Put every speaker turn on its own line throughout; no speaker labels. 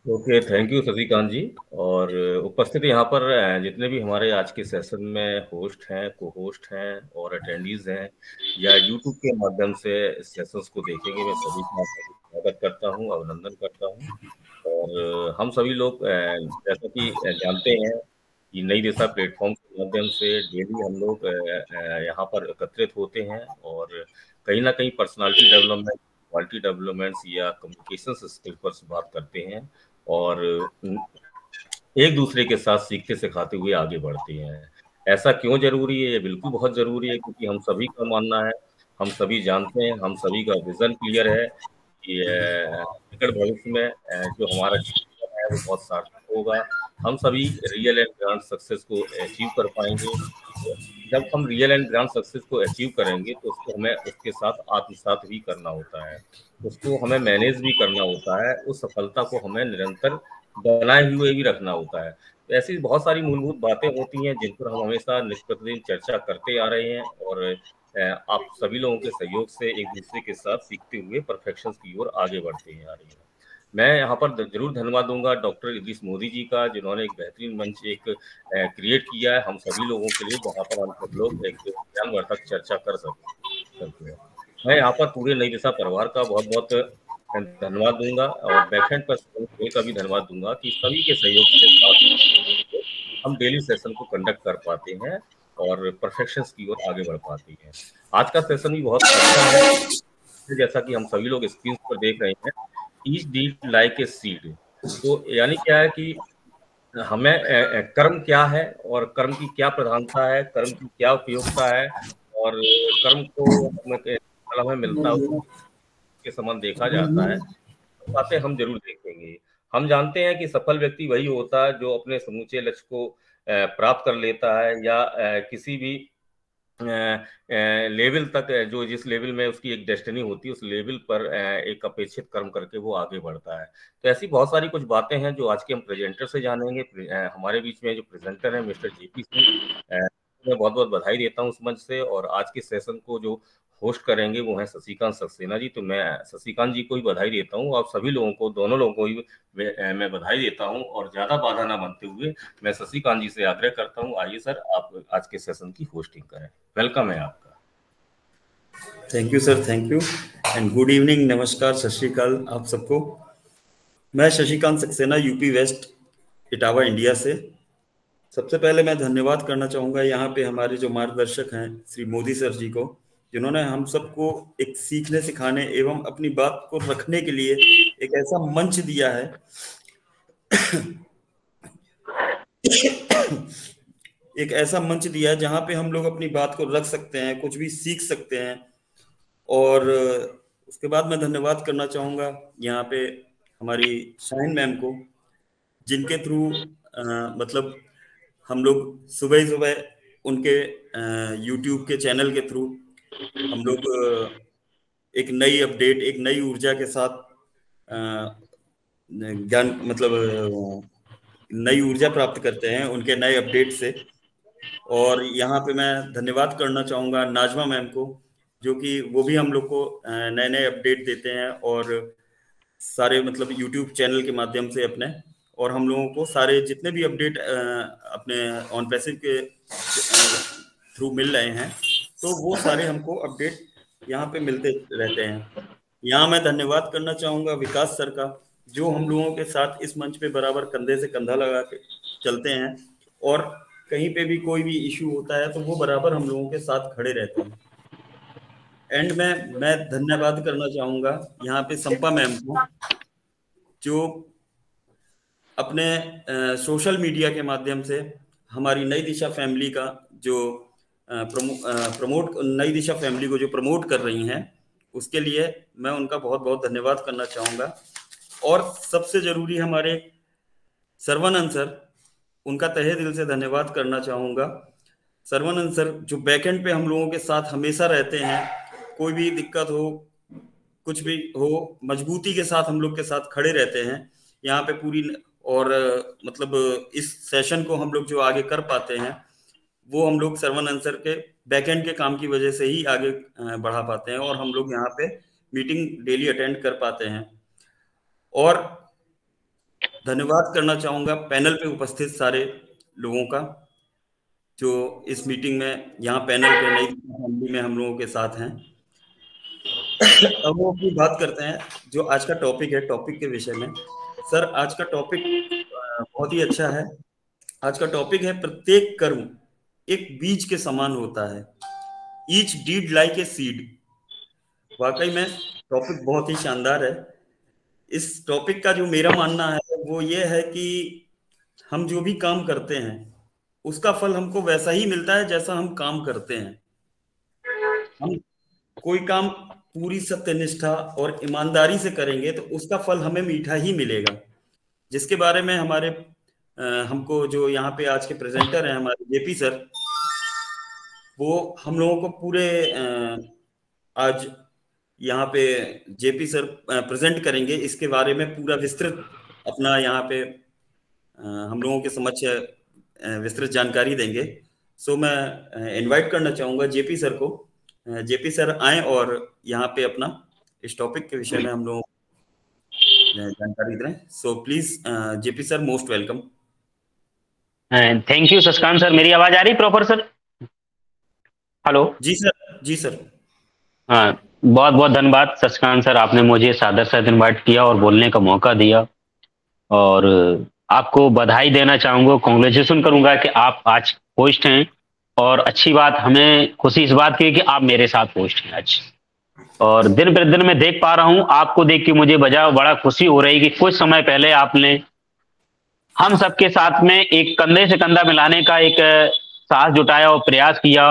Okay, thank you Shashikant जी। और उपस्थित यहाँ पर जितने भी हमारे आज के सेशन में होस्ट हैं, को होस्ट हैं और अटेंडीज हैं या यूट्यूब के माध्यम से इस सेशंस को देखेंगे, मैं सभी का स्वागत करता हूँ, अभिनंदन करता हूँ। और हम सभी लोग जैसा कि जानते हैं कि नई दिशा प्लेटफॉर्म के माध्यम से डेली हम लोग यहाँ पर एकत्रित होते हैं और कहीं ना कहीं पर्सनालिटी डेवलपमेंट, क्वालिटी डेवलपमेंट्स या कम्युनिकेशन स्किल पर बात करते हैं और एक दूसरे के साथ सीखते सिखाते हुए आगे बढ़ते हैं। ऐसा क्यों जरूरी है? ये बिल्कुल बहुत जरूरी है, क्योंकि हम सभी का मानना है, हम सभी जानते हैं, हम सभी का विजन क्लियर है कि निकट भविष्य में जो हमारा जीवन है वो बहुत सार्थक होगा। हम सभी रियल एंड ग्रांड सक्सेस को अचीव कर पाएंगे। जब हम रियल एंड ग्रांड सक्सेस को अचीव करेंगे तो उसको हमें उसके साथ आत्मसात भी करना होता है, उसको हमें मैनेज भी करना होता है, उस सफलता को हमें निरंतर बनाए हुए भी रखना होता है। तो ऐसी बहुत सारी मूलभूत बातें होती हैं जिन पर हम हमेशा नित्य प्रतिदिन चर्चा करते आ रहे हैं और आप सभी लोगों के सहयोग से एक दूसरे के साथ सीखते हुए परफेक्शन की ओर आगे बढ़ते आ रहे हैं। मैं यहाँ पर जरूर धन्यवाद दूंगा डॉक्टर इदरीस मोदी जी का, जिन्होंने एक बेहतरीन मंच एक क्रिएट किया है हम सभी लोगों के लिए, जहाँ पर हम सब लोग एक ज्ञानवर्धक चर्चा कर सकते हैं। मैं यहाँ पर पूरे नई दिशा परिवार का बहुत बहुत धन्यवाद दूंगा और बैकएंड पर का भी धन्यवाद दूंगा कि सभी के सहयोग के साथ हम डेली सेशन को कंडक्ट कर पाते हैं और परफेक्शन की ओर आगे बढ़ पाते हैं। आज का सेशन भी बहुत अच्छा है, जैसा कि हम सभी लोग स्क्रीन पर देख रहे हैं, each deed like a seed. तो यानी क्या है कि हमें कर्म क्या है और कर्म की क्या प्रधानता है, कर्म की क्या उपयोगिता है और कर्म को हमें फल हमें मिलता है के समान देखा जाता है, बातें हम जरूर देखेंगे। हम जानते हैं कि सफल व्यक्ति वही होता है जो अपने समूचे लक्ष्य को प्राप्त कर लेता है या किसी भी लेवल तक, जो जिस लेवल में उसकी एक डेस्टिनी होती है उस लेवल पर एक अपेक्षित कर्म करके वो आगे बढ़ता है। तो ऐसी बहुत सारी कुछ बातें हैं जो आज के हम प्रेजेंटर से जानेंगे। हमारे बीच में जो प्रेजेंटर हैं मिस्टर जेपी सिंह, मैं बहुत बहुत बधाई देता हूँ उस मंच से। और आज के सेशन को जो होस्ट करेंगे वो हैं शशिकांत सक्सेना जी। तो मैं शशिकांत जी को ही बधाई देता हूँ, आप सभी लोगों को, दोनों लोगों को ही मैं बधाई देता हूँ। और ज्यादा बाधा ना बनते हुए मैं शशिकांत जी से आग्रह करता हूँ, आइए सर आप आज के सेशन की होस्टिंग करें। वेलकम है आपका।
Thank you sir, thank you and good evening, नमस्कार, सत श्रीकाल आप सबको। मैं Shashikant Saxena, UP west, Etawah, India से। सबसे पहले मैं धन्यवाद करना चाहूँगा यहाँ पे हमारे जो मार्गदर्शक हैं श्री मोदी सर जी को, जिन्होंने हम सबको एक सीखने सिखाने एवं अपनी बात को रखने के लिए एक ऐसा मंच दिया है एक ऐसा मंच दिया है जहाँ पे हम लोग अपनी बात को रख सकते हैं, कुछ भी सीख सकते हैं। और उसके बाद मैं धन्यवाद करना चाहूँगा यहाँ पे हमारी शाहीन मैम को, जिनके थ्रू मतलब हम लोग सुबह ही सुबह उनके यूट्यूब के चैनल के थ्रू हम लोग एक नई अपडेट, एक नई ऊर्जा के साथ ज्ञान मतलब नई ऊर्जा प्राप्त करते हैं उनके नए अपडेट से। और यहाँ पे मैं धन्यवाद करना चाहूँगा नाजमा मैम को, जो कि वो भी हम लोग को नए नए अपडेट देते हैं और सारे मतलब यूट्यूब चैनल के माध्यम से अपने, और हम लोगों को सारे जितने भी अपडेट अपने ऑन पैसिव के थ्रू मिल रहे हैं, तो वो सारे हमको अपडेट यहाँ पे मिलते रहते हैं। यहाँ मैं धन्यवाद करना चाहूँगा विकास सर का, जो हम लोगों के साथ इस मंच पे बराबर कंधे से कंधा लगा के चलते हैं और कहीं पे भी कोई भी इशू होता है तो वो बराबर हम लोगों के साथ खड़े रहते हैं। एंड में मैं धन्यवाद करना चाहूँगा यहाँ पे संपा मैम को, जो अपने सोशल मीडिया के माध्यम से हमारी नई दिशा फैमिली का जो प्रमोट नई दिशा फैमिली को जो प्रमोट कर रही हैं, उसके लिए मैं उनका बहुत बहुत धन्यवाद करना चाहूँगा। और सबसे जरूरी हमारे सर्वानंद सर, उनका तहे दिल से धन्यवाद करना चाहूँगा। सर्वानंद सर जो बैकएंड पे हम लोगों के साथ हमेशा रहते हैं, कोई भी दिक्कत हो, कुछ भी हो, मजबूती के साथ हम लोग के साथ खड़े रहते हैं यहाँ पे पूरी। और मतलब इस सेशन को हम लोग जो आगे कर पाते हैं, वो हम लोग सर्वानंद सर के बैकएंड के काम की वजह से ही आगे बढ़ा पाते हैं और हम लोग यहाँ पे मीटिंग डेली अटेंड कर पाते हैं। और धन्यवाद करना चाहूंगा पैनल पे उपस्थित सारे लोगों का, जो इस मीटिंग में यहाँ पैनल पे नई फैमिली में हम लोगों के साथ हैं। अब वो अपनी बात करते हैं जो आज का टॉपिक है, टॉपिक के विषय में। सर, आज का टॉपिक बहुत ही अच्छा है। आज का टॉपिक है प्रत्येक कर्म एक बीज के समान होता है, each deed like a seed. वाकई में टॉपिक बहुत ही शानदार है। इस टॉपिक का जो मेरा मानना है वो ये है कि हम जो भी काम करते हैं उसका फल हमको वैसा ही मिलता है जैसा हम काम करते हैं। हम कोई काम पूरी सत्यनिष्ठा और ईमानदारी से करेंगे तो उसका फल हमें मीठा ही मिलेगा, जिसके बारे में हमारे हमको जो यहाँ पे आज के प्रेजेंटर हैं हमारे जेपी सर, वो हम लोगों को पूरे आज यहाँ पे जेपी सर प्रेजेंट करेंगे। इसके बारे में पूरा विस्तृत अपना यहाँ पे हम लोगों के समक्ष विस्तृत जानकारी देंगे। सो मैं इनवाइट करना चाहूंगा जेपी सर को। जेपी सर आए और यहाँ पे अपना इस टॉपिक के विषय में हम लोग जानकारी दें। So please JP sir, most welcome.
Thank you Shashikant sir. मेरी आवाज आ रही प्रॉपर सर? हेलो।
जी सर, जी सर।
हाँ, बहुत बहुत धन्यवाद शशिकांत सर, आपने मुझे सादर से इनवाइट किया और बोलने का मौका दिया, और आपको बधाई देना चाहूंगा, कांग्रेचुलेशन करूंगा कि आप आज होस्ट हैं। और अच्छी बात, हमें खुशी इस बात की कि आप मेरे साथ होस्ट हैं आज। और दिन प्रतिदिन मैं देख पा रहा हूं, आपको देख के मुझे बड़ा खुशी हो रही कि कुछ समय पहले आपने हम सबके साथ में एक कंधे से कंधा मिलाने का एक साहस जुटाया और प्रयास किया।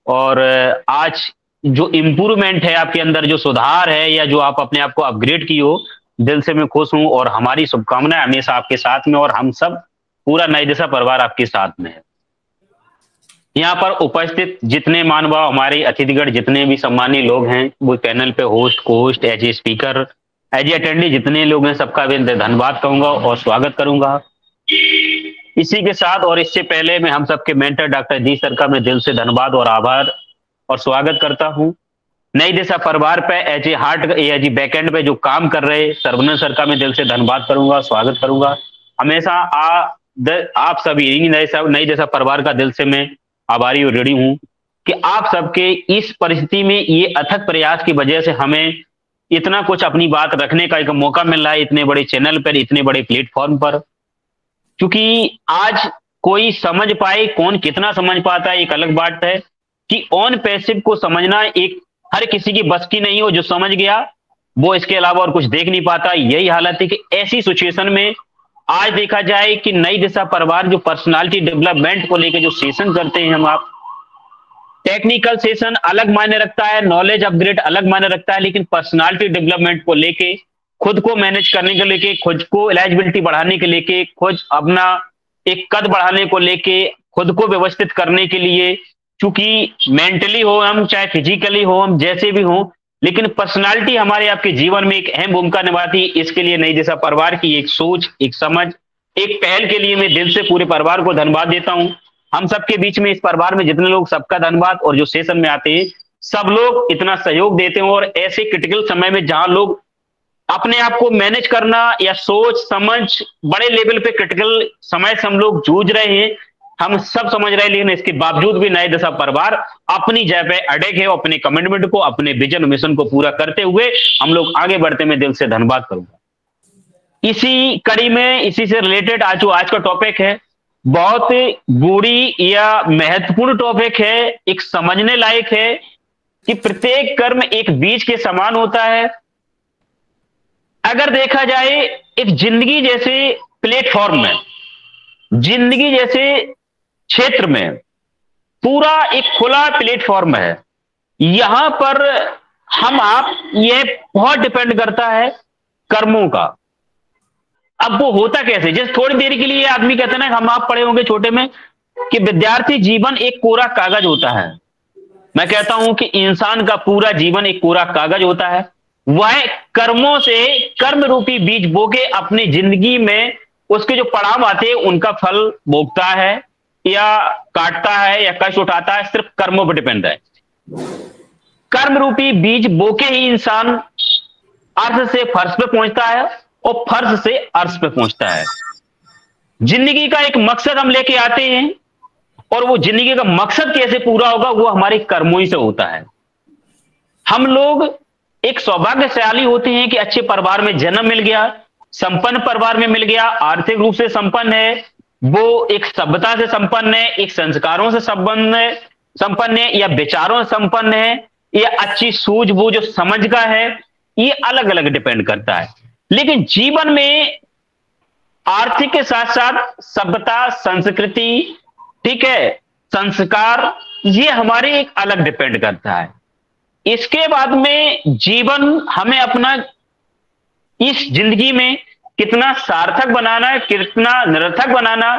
और आज जो इम्प्रूवमेंट है आपके अंदर, जो सुधार है, या जो आप अपने आप को अपग्रेड की हो, दिल से मैं खुश हूं। और हमारी शुभकामनाएं हमेशा आपके साथ में, और हम सब पूरा नई दिशा परिवार आपके साथ में है। यहाँ पर उपस्थित जितने मानव हमारे अतिथिगण, जितने भी सम्मानीय लोग हैं, वो पैनल पे host, co host, as a speaker, as a attendee जितने लोग हैं, सबका भी धन्यवाद कहूंगा और स्वागत करूंगा। इसी के साथ और इससे पहले मैं हम सबके मेंटर डॉक्टर जी सर का मैं दिल से धन्यवाद और आभार और स्वागत करता हूं। नई दिशा परिवार पे as a heart, as a backend पे जो काम कर रहे सर्वनंद सर का मैं दिल से धन्यवाद करूंगा, स्वागत करूंगा। हमेशा आप सभी नई दिशा परिवार का दिल से मैं आभारी और ऋणी हूं कि आप सबके इस परिस्थिति में ये अथक प्रयास की वजह से हमें इतना कुछ अपनी बात रखने का एक मौका मिल रहा है, इतने बड़े चैनल पर, इतने बड़े प्लेटफॉर्म पर। क्योंकि आज कोई समझ पाए, कौन कितना समझ पाता है एक अलग बात है, कि ऑन पैसिव को समझना एक हर किसी की बस की नहीं हो। जो समझ गया वो इसके अलावा और कुछ देख नहीं पाता। यही हालत है कि ऐसी सिचुएशन में आज देखा जाए कि नई दिशा परिवार जो पर्सनालिटी डेवलपमेंट को लेकर जो सेशन करते हैं हम आप, टेक्निकल सेशन अलग मायने रखता है, नॉलेज अपग्रेड अलग मायने रखता है, लेकिन पर्सनालिटी डेवलपमेंट को लेके, खुद को मैनेज करने के लेके, खुद को एलिजिबिलिटी बढ़ाने के लेके, खुद अपना एक कद बढ़ाने को लेके, खुद को व्यवस्थित करने के लिए, क्योंकि मेंटली हो हम, चाहे फिजिकली हो हम, जैसे भी हो, लेकिन पर्सनालिटी हमारे आपके जीवन में एक अहम भूमिका निभाती है। इसके लिए नई दिशा परिवार की एक सोच, एक समझ, एक पहल के लिए मैं दिल से पूरे परिवार को धन्यवाद देता हूं। हम सबके बीच में, इस परिवार में जितने लोग, सबका धन्यवाद। और जो सेशन में आते हैं सब लोग इतना सहयोग देते हैं, और ऐसे क्रिटिकल समय में जहां लोग अपने आप को मैनेज करना या सोच समझ बड़े लेवल पे क्रिटिकल समय से हम लोग जूझ रहे हैं, हम सब समझ रहे हैं, लेकिन इसके बावजूद भी नई दिशा परिवार अपनी जगह पे अड़े है, अपने कमिटमेंट को, अपने विजन मिशन को पूरा करते हुए हम लोग आगे बढ़ते। मैं दिल से धन्यवाद करूंगा। इसी कड़ी में, इसी से रिलेटेड आज का टॉपिक है, बहुत बूढ़ी या महत्वपूर्ण टॉपिक है, एक समझने लायक है कि प्रत्येक कर्म एक बीज के समान होता है। अगर देखा जाए एक जिंदगी जैसे प्लेटफॉर्म में, जिंदगी जैसे क्षेत्र में, पूरा एक खुला प्लेटफॉर्म है। यहां पर हम आप, ये बहुत डिपेंड करता है कर्मों का। अब वो होता कैसे, जैसे थोड़ी देर के लिए आदमी कहते हैं ना, हम आप पढ़े होंगे छोटे में कि विद्यार्थी जीवन एक कोरा कागज होता है। मैं कहता हूं कि इंसान का पूरा जीवन एक कोरा कागज होता है। वह कर्मों से, कर्म रूपी बीज बोके अपनी जिंदगी में उसके जो पड़ाव आते हैं उनका फल भोगता है या काटता है या कष्ट उठाता है, सिर्फ कर्मों पर डिपेंड है। कर्म रूपी बीज बोके ही इंसान अर्थ से फर्श पे पहुंचता है, और फर्श से अर्श पे पहुंचता है। जिंदगी का एक मकसद हम लेके आते हैं, और वो जिंदगी का मकसद कैसे पूरा होगा वो हमारे कर्मों ही से होता है। हम लोग एक सौभाग्यशाली होते हैं कि अच्छे परिवार में जन्म मिल गया, संपन्न परिवार में मिल गया, आर्थिक रूप से संपन्न है, वो एक सभ्यता से संपन्न है, एक संस्कारों से संपन्न है, या विचारों से संपन्न है, या अच्छी सूझबूझ समझ का है, ये अलग अलग डिपेंड करता है। लेकिन जीवन में आर्थिक के साथ साथ सभ्यता, संस्कृति, ठीक है, संस्कार, ये हमारे एक अलग डिपेंड करता है। इसके बाद में जीवन हमें अपना इस जिंदगी में कितना सार्थक बनाना है, कितना निरर्थक बनाना।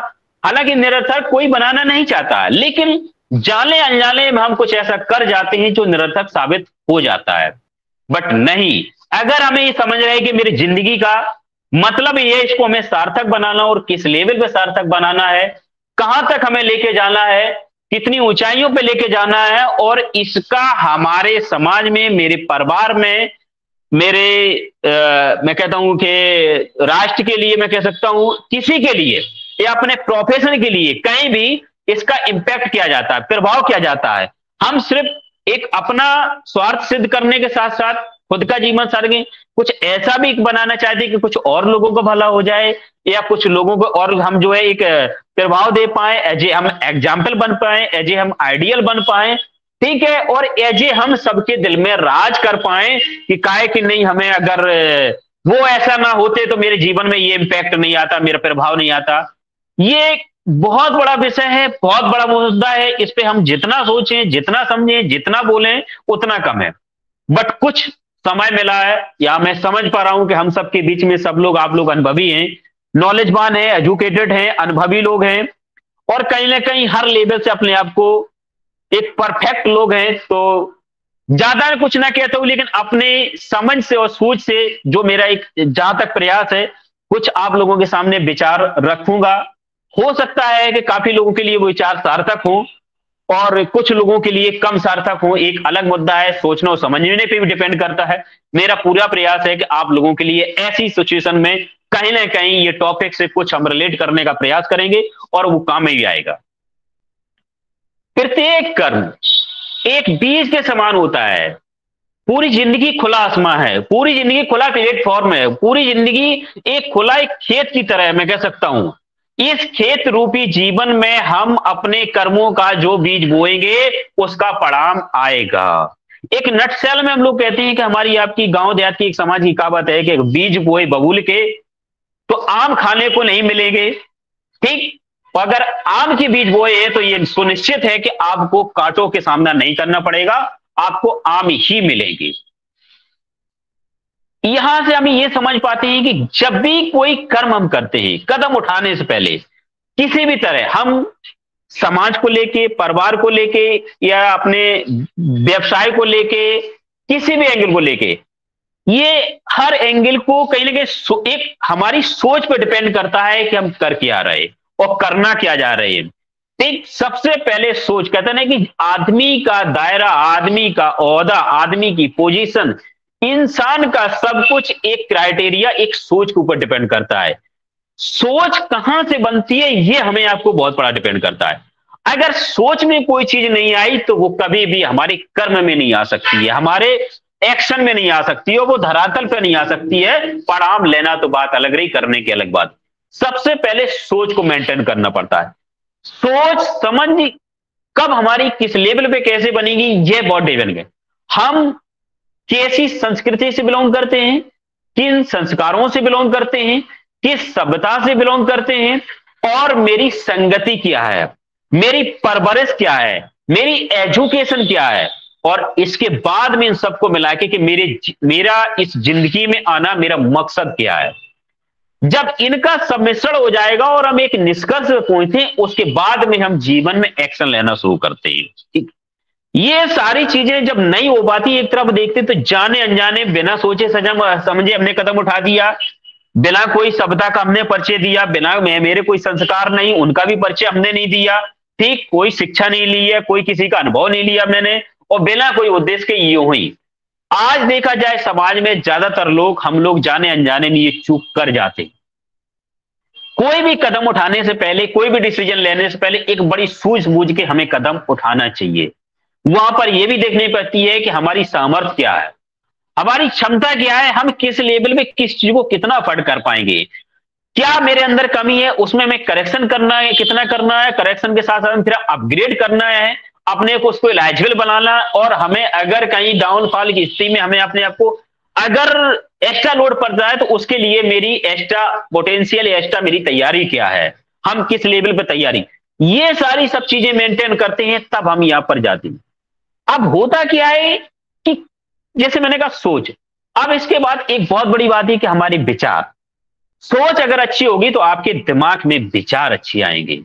हालांकि निरर्थक कोई बनाना नहीं चाहता, लेकिन जाने अनजाने में हम कुछ ऐसा कर जाते हैं जो निरर्थक साबित हो जाता है। बट नहीं, अगर हमें ये समझ रहे हैं कि मेरी जिंदगी का मतलब ये, इसको हमें सार्थक बनाना, और किस लेवल पे सार्थक बनाना है, कहां तक हमें लेके जाना है, कितनी ऊंचाइयों पे लेके जाना है, और इसका हमारे समाज में, मेरे परिवार में, मैं कहता हूं कि राष्ट्र के लिए, मैं कह सकता हूं किसी के लिए, या अपने प्रोफेशन के लिए, कहीं भी इसका इंपैक्ट किया जाता है, प्रभाव किया जाता है। हम सिर्फ एक अपना स्वार्थ सिद्ध करने के साथ साथ खुद का जीवन सारगे कुछ ऐसा भी बनाना चाहते हैं कि कुछ और लोगों का भला हो जाए, या कुछ लोगों को और हम जो है एक प्रभाव दे पाए, एज ए हम एग्जाम्पल बन पाए, एज ए हम आइडियल बन पाए, ठीक है, और एज ए हम सबके दिल में राज कर पाए कि काहे कि नहीं, हमें अगर वो ऐसा ना होते तो मेरे जीवन में ये इंपैक्ट नहीं आता, मेरा प्रभाव नहीं आता। ये बहुत बड़ा विषय है, बहुत बड़ा मुद्दा है। इस पे हम जितना सोचें, जितना समझें, जितना बोलें उतना कम है। बट कुछ समय मिला है, या मैं समझ पा रहा हूं कि हम सबके बीच में सब लोग, आप लोग अनुभवी हैं, नॉलेजवान है, एजुकेटेड हैं, अनुभवी लोग हैं, और कहीं ना कहीं हर लेवल से अपने आप को एक परफेक्ट लोग हैं। तो ज्यादा कुछ ना कहता हूं, लेकिन अपने समझ से और सूझ से जो मेरा एक जहां तक प्रयास है, कुछ आप लोगों के सामने विचार रखूंगा। हो सकता है कि काफी लोगों के लिए वो विचार सार्थक हो, और कुछ लोगों के लिए कम सार्थक हो, एक अलग मुद्दा है, सोचना और समझने पे भी डिपेंड करता है। मेरा पूरा प्रयास है कि आप लोगों के लिए ऐसी सिचुएशन में कहीं ना कहीं ये टॉपिक से कुछ हम रिलेट करने का प्रयास करेंगे, और वो काम में भी आएगा। प्रत्येक कर्म एक बीज के समान होता है। पूरी जिंदगी खुला आसमां है, पूरी जिंदगी खुला प्लेटफॉर्म है, पूरी जिंदगी एक खुला एक खेत की तरह है, मैं कह सकता हूं। इस खेत रूपी जीवन में हम अपने कर्मों का जो बीज बोएंगे उसका परिणाम आएगा। एक नटशेल में हम लोग कहते हैं कि हमारी आपकी गांव देहात की एक समाज की कहावत है कि बीज बोए बबूल के तो आम खाने को नहीं मिलेंगे, ठीक। अगर आम के बीज बोए तो ये सुनिश्चित है कि आपको कांटों के सामना नहीं करना पड़ेगा, आपको आम ही मिलेगी। यहां से हम ये समझ पाते हैं कि जब भी कोई कर्म हम करते हैं, कदम उठाने से पहले किसी भी तरह हम समाज को लेके, परिवार को लेके, या अपने व्यवसाय को लेके, किसी भी एंगल को लेके, ये हर एंगल को कहीं ना कहीं एक हमारी सोच पर डिपेंड करता है कि हम कर क्या रहे और करना क्या जा रहे हैं। ठीक, सबसे पहले सोच, कहते हैं कि आदमी का दायरा, आदमी का ओहदा, आदमी की पोजीशन, इंसान का सब कुछ एक क्राइटेरिया, एक सोच के ऊपर डिपेंड करता है। सोच कहां से बनती है ये हमें आपको बहुत बड़ा डिपेंड करता है। अगर सोच में कोई चीज नहीं आई तो वो कभी भी हमारे कर्म में नहीं आ सकती है, हमारे एक्शन में नहीं आ सकती है, वो धरातल पर नहीं आ सकती है। परिणाम लेना तो बात अलग रही, करने की अलग बात। सबसे पहले सोच को मेंटेन करना पड़ता है। सोच समझ कब हमारी किस लेवल पे कैसे बनेगी ये बहुत डिपेंड है। हम कैसी संस्कृति से बिलोंग करते हैं, किन संस्कारों से बिलोंग करते हैं, किस सभ्यता से बिलोंग करते हैं, और मेरी संगति क्या है, मेरी परवरिश क्या है, मेरी एजुकेशन क्या है, और इसके बाद में इन सबको मिला के कि मेरा इस जिंदगी में आना, मेरा मकसद क्या है। जब इनका सम्मिश्रण हो जाएगा और हम एक निष्कर्ष पे पहुंचते, उसके बाद में हम जीवन में एक्शन लेना शुरू करते हैं। ठीक, ये सारी चीजें जब नहीं हो पाती, एक तरफ देखते तो जाने अनजाने बिना सोचे समझे हमने कदम उठा दिया, बिना कोई सभ्यता का हमने परिचय दिया, बिना मेरे कोई संस्कार नहीं, उनका भी परिचय हमने नहीं दिया, ठीक, कोई शिक्षा नहीं ली है, कोई किसी का अनुभव नहीं लिया मैंने, और बिना कोई उद्देश्य के यूं ही आज देखा जाए समाज में ज्यादातर लोग, हम लोग जाने अनजाने में ये चूक कर जाते। कोई भी कदम उठाने से पहले, कोई भी डिसीजन लेने से पहले एक बड़ी सूझबूझ के हमें कदम उठाना चाहिए। वहां पर यह भी देखनी पड़ती है कि हमारी सामर्थ्य क्या है, हमारी क्षमता क्या है, हम किस लेवल में किस चीज को कितना अफोर्ड कर पाएंगे, क्या मेरे अंदर कमी है, उसमें हमें करेक्शन करना है, कितना करना है, करेक्शन के साथ साथ फिर अपग्रेड करना है, अपने को उसको इलाजिबल बनाना। और हमें अगर कहीं डाउनफॉल की स्थिति में हमें अपने आप को अगर एक्स्ट्रा लोड पड़ता है तो उसके लिए मेरी एक्स्ट्रा पोटेंशियल, एक्स्ट्रा मेरी तैयारी क्या है, हम किस लेवल पर तैयारी, ये सारी सब चीजें मेंटेन करते हैं, तब हम यहां पर जाते हैं। अब होता क्या है कि जैसे मैंने कहा सोच, अब इसके बाद एक बहुत बड़ी बात है कि हमारे विचार, सोच अगर अच्छी होगी तो आपके दिमाग में विचार अच्छे आएंगे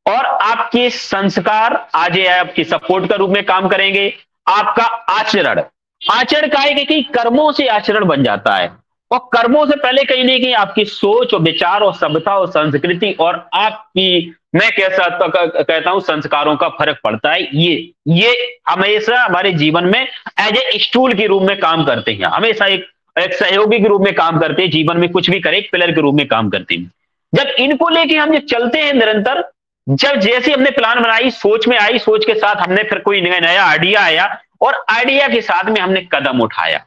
और आपके संस्कार आज आपकी सपोर्ट का रूप में काम करेंगे। आपका आचरण, आचरण का है कि कर्मों से आचरण बन जाता है, और कर्मों से पहले कहीं ना कहीं आपकी सोच और विचार और सभ्यता और संस्कृति और आपकी, मैं कहता हूं संस्कारों का फर्क पड़ता है। ये हमेशा हमारे जीवन में एज ए स्टूल के रूप में काम करते हैं, हमेशा एक सहयोगी के रूप में काम करते हैं, जीवन में कुछ भी करे एक पिलर के रूप में काम करते हैं। जब इनको लेके हम जब चलते हैं निरंतर, जब जैसे हमने प्लान बनाई, सोच में आई, सोच के साथ हमने फिर कोई नया आइडिया आया और आइडिया के साथ में हमने कदम उठाया।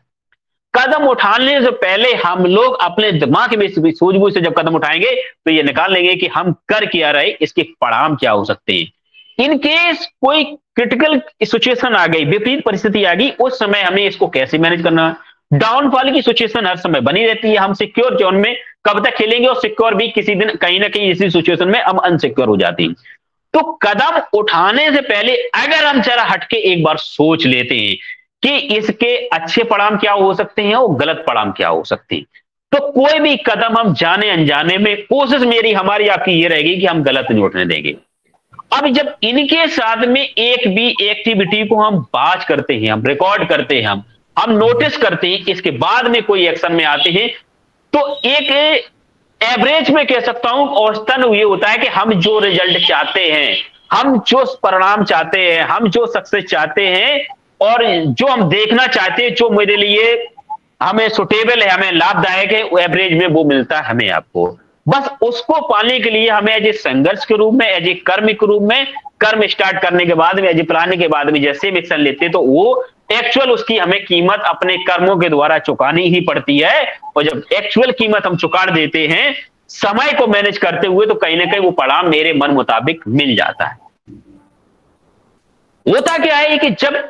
कदम उठाने से पहले हम लोग अपने दिमाग में सूझबूझ से जब कदम उठाएंगे तो ये निकाल लेंगे कि हम कर क्या रहे, इसके परिणाम क्या हो सकते हैं। इन केस कोई क्रिटिकल सिचुएशन आ गई, विपरीत परिस्थिति आ गई, उस समय हमें इसको कैसे मैनेज करना। डाउनफॉल की सिचुएशन हर समय बनी रहती है, हम सिक्योर जोन में कब तक खेलेंगे, और सिक्योर भी किसी दिन कहीं ना कहीं इसी सिचुएशन में हम अनसिक्योर हो जाती है। तो कदम उठाने से पहले अगर हम जरा हटके एक बार सोच लेते हैं कि इसके अच्छे परिणाम क्या हो सकते हैं और गलत परिणाम क्या हो सकते हैं, तो कोई भी कदम हम जाने अनजाने में, कोशिश मेरी हमारी आपकी ये रहेगी कि हम गलत नहीं उठने देंगे। अब जब इनके साथ में एक भी एक्टिविटी को हम बाज करते हैं, हम रिकॉर्ड करते हैं, हम नोटिस करते हैं, इसके बाद में कोई एक्शन में आते हैं, तो एक एवरेज में कह सकता हूं औसतन ये होता है कि हम जो रिजल्ट चाहते हैं, हम जो परिणाम चाहते हैं, हम जो सक्सेस चाहते हैं और जो हम देखना चाहते हैं, जो मेरे लिए हमें सुटेबल है, हमें लाभदायक है, एवरेज में वो मिलता है हमें आपको। बस उसको पाने के लिए हमें एज ए संघर्ष के रूप में, एज ए कर्म के रूप में, कर्म स्टार्ट करने के बाद में, एज ए प्लानिंग के बाद में जैसे एक्शन लेते हैं तो वो एक्चुअल उसकी हमें कीमत अपने कर्मों के द्वारा चुकानी ही पड़ती है। और जब एक्चुअल कीमत हम चुका देते हैं समय को मैनेज करते हुए, तो कहीं ना कहीं वो परिणाम मेरे मन मुताबिक मिल जाता है। होता क्या है कि जब